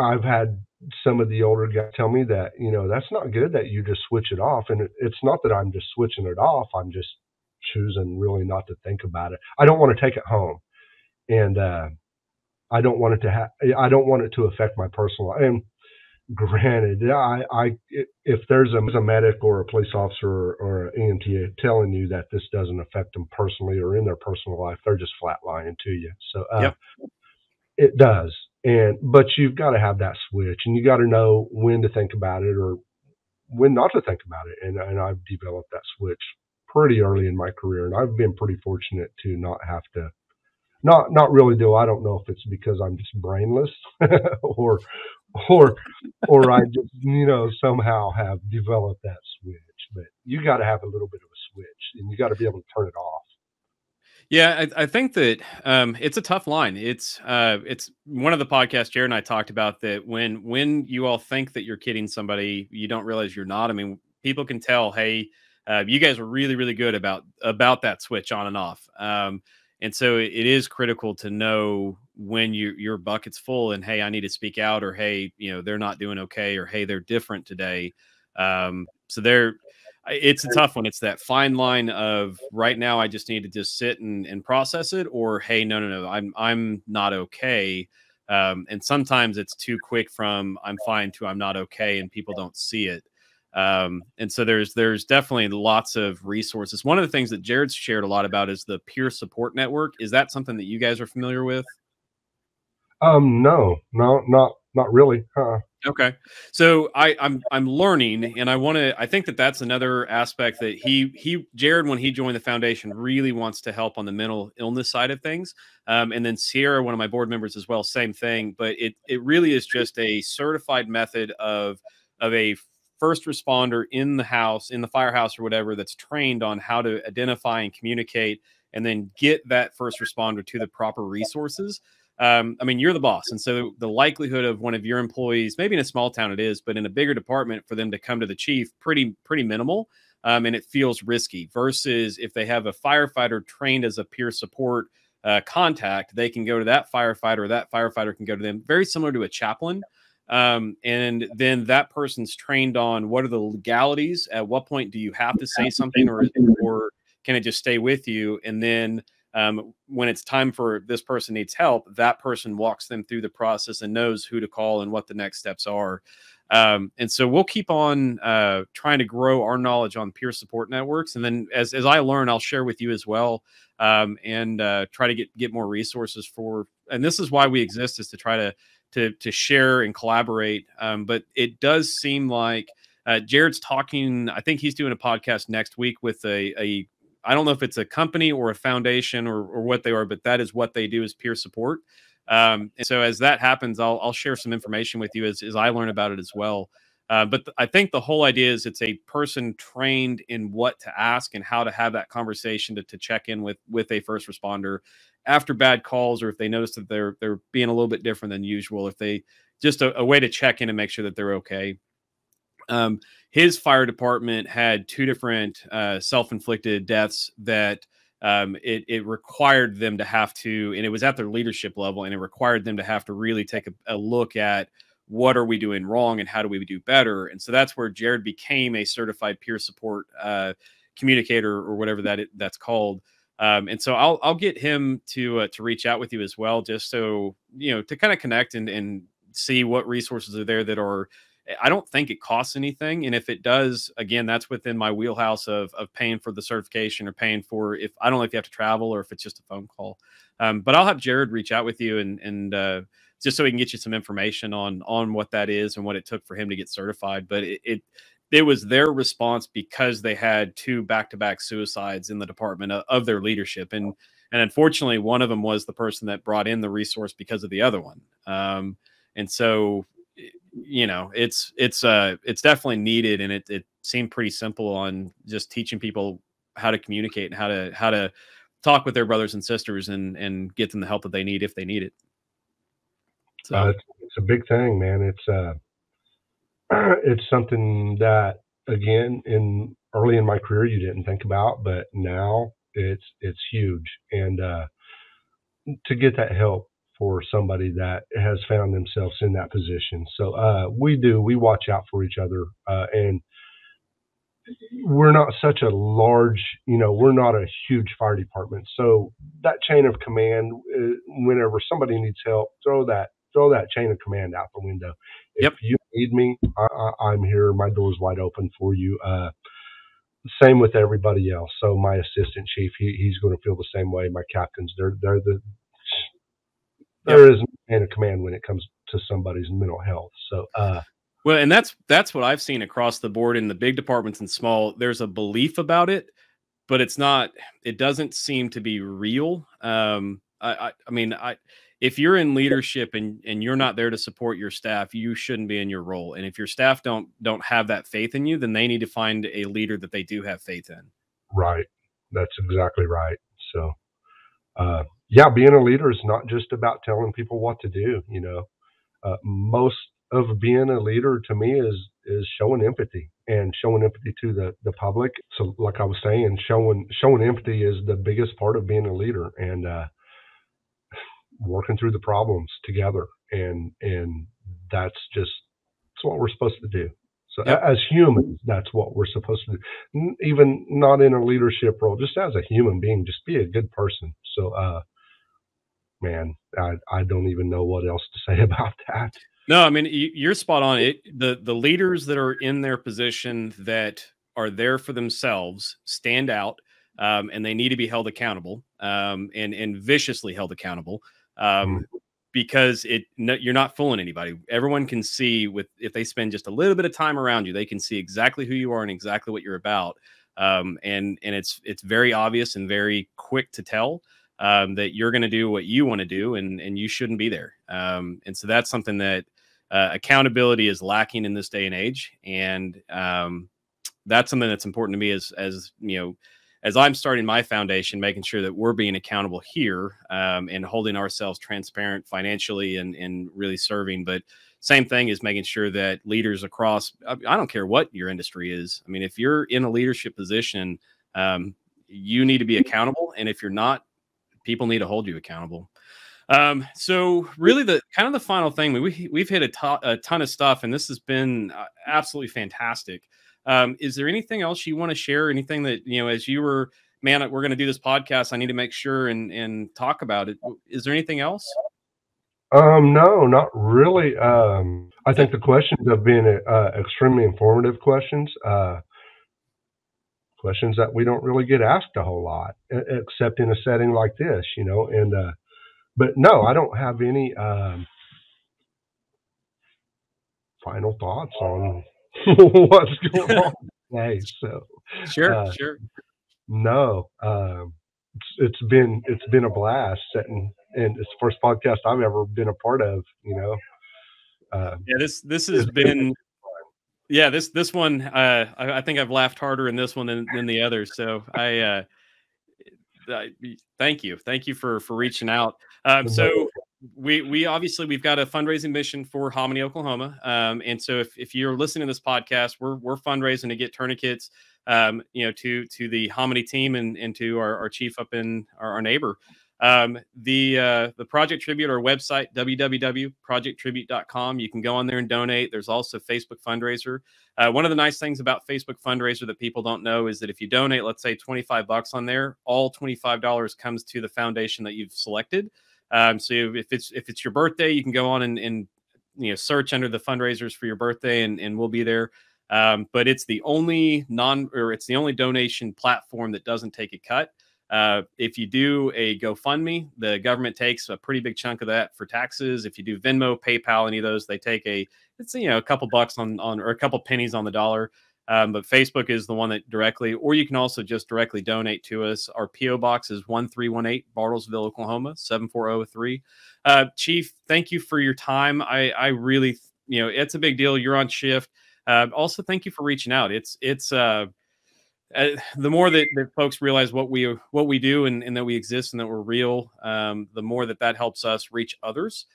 I've had some of the older guys tell me that, that's not good that you just switch it off. And it's not that I'm just switching it off. I'm just choosing really not to think about it. I don't want to take it home. And I don't want it to affect my personal life. And granted, if there's a medic or a police officer or an EMT telling you that this doesn't affect them personally or in their personal life, they're just flat lying to you. So, Yep. it does. But you've got to have that switch, and you got to know when to think about it or when not to think about it. And I've developed that switch pretty early in my career, and I've been pretty fortunate to not have to. Not really do. I don't know if it's because I'm just brainless, or or or I just somehow have developed that switch. But you got to have a little bit of a switch, and you got to be able to turn it off. Yeah, I think that it's a tough line. It's one of the podcasts Jared and I talked about, that when you all think that you're kidding somebody, you don't realize you're not. I mean, people can tell, hey, you guys are really really good about that switch on and off. And so it is critical to know when your bucket's full, and hey, I need to speak out, or hey, they're not doing okay, or hey, they're different today. So they're It's a tough one. It's that fine line of right now I just need to just sit and process it, or hey, no, I'm not okay. And sometimes it's too quick from I'm fine to I'm not okay, and people don't see it. And so there's definitely lots of resources. One of the things that Jared's shared a lot about is the peer support network. Is that something that you guys are familiar with? No, not really. Okay. So I'm learning, and I think that that's another aspect that Jared, when he joined the foundation, really wants to help on the mental illness side of things. And then Sierra, one of my board members as well, same thing. But it really is just a certified method of a first responder in the house, in the firehouse or whatever, that's trained on how to identify and communicate, and then get that first responder to the proper resources. I mean, you're the boss. And so the likelihood of one of your employees, maybe in a small town it is, but in a bigger department for them to come to the chief, pretty minimal. And it feels risky versus if they have a firefighter trained as a peer support contact, they can go to that firefighter, or that firefighter can go to them, very similar to a chaplain. And then that person's trained on what are the legalities, at what point do you have to say something, or can it just stay with you? And then when it's time for this person needs help, that person walks them through the process and knows who to call and what the next steps are. And so we'll keep on trying to grow our knowledge on peer support networks. And then as I learn, I'll share with you as well, and try to get more resources for. And this is why we exist, is to try to share and collaborate. But it does seem like Jared's talking. I think he's doing a podcast next week with a I don't know if it's a company or a foundation or what they are, but that is what they do, is peer support. And so as that happens, I'll share some information with you as I learn about it as well. But I think the whole idea is it's a person trained in what to ask and how to have that conversation to check in with a first responder after bad calls, or if they notice that they're being a little bit different than usual, if they just a way to check in and make sure that they're okay. His fire department had two different self-inflicted deaths that it required them to have to, and it was at their leadership level, and it required them to have to really take a look at what are we doing wrong and how do we do better. And so that's where Jared became a certified peer support communicator, or whatever that's called. And so I'll get him to reach out with you as well, just so to kind of connect and see what resources are there that are. I don't think it costs anything. And if it does, again, that's within my wheelhouse of paying for the certification, or paying for, if I don't know if you have to travel or if it's just a phone call. But I'll have Jared reach out with you and just so he can get you some information on what that is and what it took for him to get certified. But it was their response because they had two back-to-back suicides in the department of their leadership. And unfortunately, one of them was the person that brought in the resource because of the other one. And so, it's definitely needed, and it seemed pretty simple on just teaching people how to communicate and how to talk with their brothers and sisters and get them the help that they need if they need it. So it's a big thing, man. It's something that, again, early in my career you didn't think about, but now it's huge. And to get that help for somebody that has found themselves in that position. So we watch out for each other, and we're not such a large, we're not a huge fire department. So that chain of command, whenever somebody needs help, throw that chain of command out the window. If you need me, I'm here. My door's wide open for you. Same with everybody else. So my assistant chief, he's going to feel the same way. My captains, there is no chain of command when it comes to somebody's mental health. So, well, and that's what I've seen across the board in the big departments and small. There's a belief about it, but it doesn't seem to be real. I mean, if you're in leadership and you're not there to support your staff, you shouldn't be in your role. And if your staff don't have that faith in you, then they need to find a leader that they do have faith in. Right. That's exactly right. So, yeah, being a leader is not just about telling people what to do. Most of being a leader to me is showing empathy, and showing empathy to the public. So, like I was saying, showing empathy is the biggest part of being a leader, and working through the problems together, and that's what we're supposed to do. So Yep. as humans, that's what we're supposed to do. Even not in a leadership role, just as a human being, just be a good person. So, man, I don't even know what else to say about that. No, I mean you're spot on. The leaders that are in their position that are there for themselves stand out, and they need to be held accountable, and viciously held accountable, Mm, um, because no, you're not fooling anybody. Everyone can see with if they spend just a little bit of time around you, they can see exactly who you are and exactly what you're about, and it's very obvious and very quick to tell that you're going to do what you want to do, and you shouldn't be there. And so that's something that accountability is lacking in this day and age, and that's something that's important to me as you know, as I'm starting my foundation, making sure that we're being accountable here, and holding ourselves transparent financially, and really serving. But same thing is making sure that leaders across, I don't care what your industry is. I mean, if you're in a leadership position, you need to be accountable, and if you're not, people need to hold you accountable. So really the kind of the final thing, we've hit a ton of stuff, and this has been absolutely fantastic. Is there anything else you want to share? Anything that, you know, as you were, man, we're going to do this podcast, I need to make sure and talk about it. Is there anything else? no, not really. I Okay. think the questions have been extremely informative questions that we don't really get asked a whole lot, except in a setting like this, you know. And but no, I don't have any final thoughts on what's going on today. So Sure, uh, sure. no, it's been a blast setting, and it's the first podcast I've ever been a part of. You know, Yeah, this has it's been been, yeah, this one, I think I've laughed harder in this one than the others. So Uh, thank you for reaching out. So we obviously we've got a fundraising mission for Hominy, Oklahoma, and so if you're listening to this podcast, we're fundraising to get tourniquets, you know, to the Hominy team and to our chief up in our neighbor. The Project Tribute, our website, www.projecttribute.com. You can go on there and donate. There's also Facebook fundraiser. One of the nice things about Facebook fundraiser that people don't know is that if you donate, let's say $25 on there, all $25 comes to the foundation that you've selected. So if it's your birthday, you can go on and you know, search under the fundraisers for your birthday, and we'll be there. But it's the only it's the only donation platform that doesn't take a cut. If you do a GoFundMe, the government takes a pretty big chunk of that for taxes. If you do Venmo, PayPal, any of those, they take it's, you know, a couple bucks on or a couple pennies on the dollar. But Facebook is the one that directly, or you can also just directly donate to us. Our PO box is 1318 Bartlesville, Oklahoma 74003. Chief, thank you for your time. I really, you know, it's a big deal. You're on shift. Also, thank you for reaching out. The more that folks realize what we do, and that we exist and that we're real, the more that helps us reach others.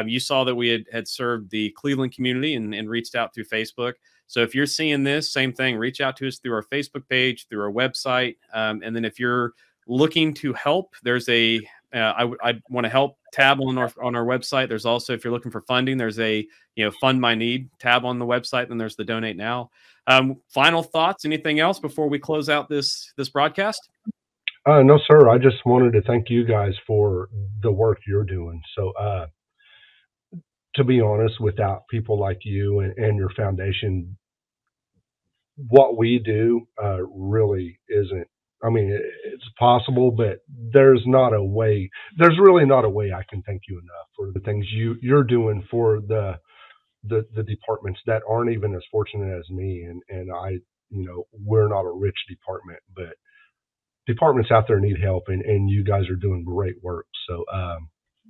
You saw that we had served the Cleveland community and reached out through Facebook. So if you're seeing this, same thing, reach out to us through our Facebook page, through our website. And then if you're looking to help, there's a I want to help tab on our website. There's also, if you're looking for funding, there's a, you know, fund my need tab on the website. Then there's the donate now. Final thoughts? Anything else before we close out this broadcast? no, sir. I just wanted to thank you guys for the work you're doing. So, to be honest, without people like you and your foundation, what we do really isn't. I mean, it's possible, but there's not a way. There's really not a way I can thank you enough for the things you're doing for the departments that aren't even as fortunate as me. And I, you know, we're not a rich department, but departments out there need help, and you guys are doing great work. So,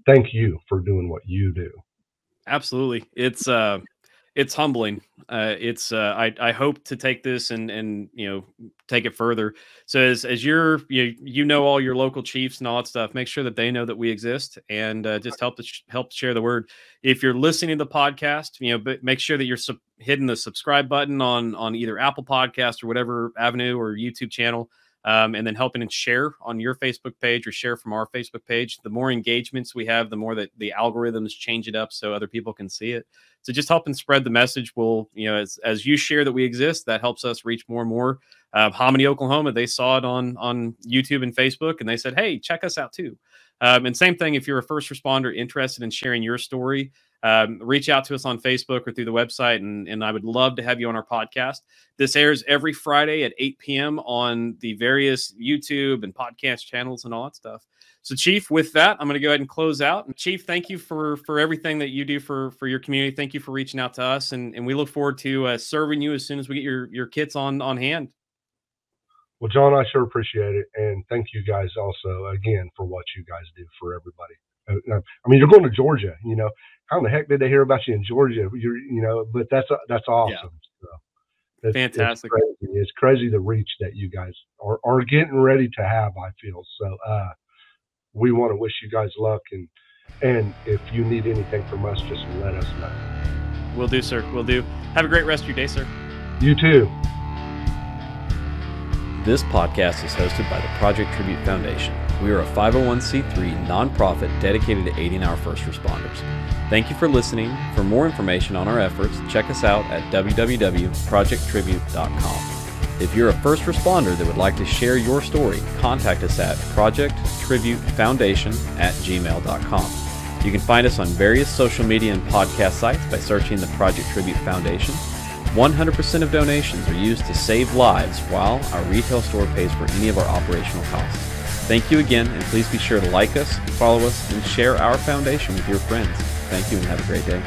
thank you for doing what you do. Absolutely. It's humbling. I hope to take this and you know, take it further. So as you're, you know all your local chiefs and all that stuff, make sure that they know that we exist, and just help share the word. If you're listening to the podcast, you know, but make sure that you're hitting the subscribe button on either Apple Podcast or whatever avenue or YouTube channel. and then helping and share on your Facebook page or share from our Facebook page. The more engagements we have, the more that the algorithms change it up so other people can see it. So just helping spread the message will, as you share that we exist, that helps us reach more and more. Hominy, Oklahoma, they saw it on YouTube and Facebook, and they said, hey, check us out too. And same thing, if you're a first responder interested in sharing your story, reach out to us on Facebook or through the website, and I would love to have you on our podcast. This airs every Friday at 8 p.m. on the various YouTube and podcast channels and all that stuff. So, Chief, with that, I'm going to go ahead and close out. And Chief, thank you for everything that you do for your community. Thank you for reaching out to us, and we look forward to serving you as soon as we get your kits on hand. Well, John, I sure appreciate it, and thank you guys also again for what you guys do for everybody. I mean, you're going to Georgia, How in the heck did they hear about you in Georgia? But that's awesome. Yeah. So fantastic. It's crazy the reach that you guys are getting ready to have, I feel. So we want to wish you guys luck, and if you need anything from us, just let us know. Will do, sir. Will do. Have a great rest of your day, sir. You too. This podcast is hosted by the Project Tribute Foundation. We are a 501c3 nonprofit dedicated to aiding our first responders. Thank you for listening. For more information on our efforts, check us out at www.projecttribute.com. If you're a first responder that would like to share your story, contact us at projecttributefoundation@gmail.com. You can find us on various social media and podcast sites by searching the Project Tribute Foundation. 100% of donations are used to save lives, while our retail store pays for any of our operational costs. Thank you again, and please be sure to like us, follow us, and share our foundation with your friends. Thank you, and have a great day.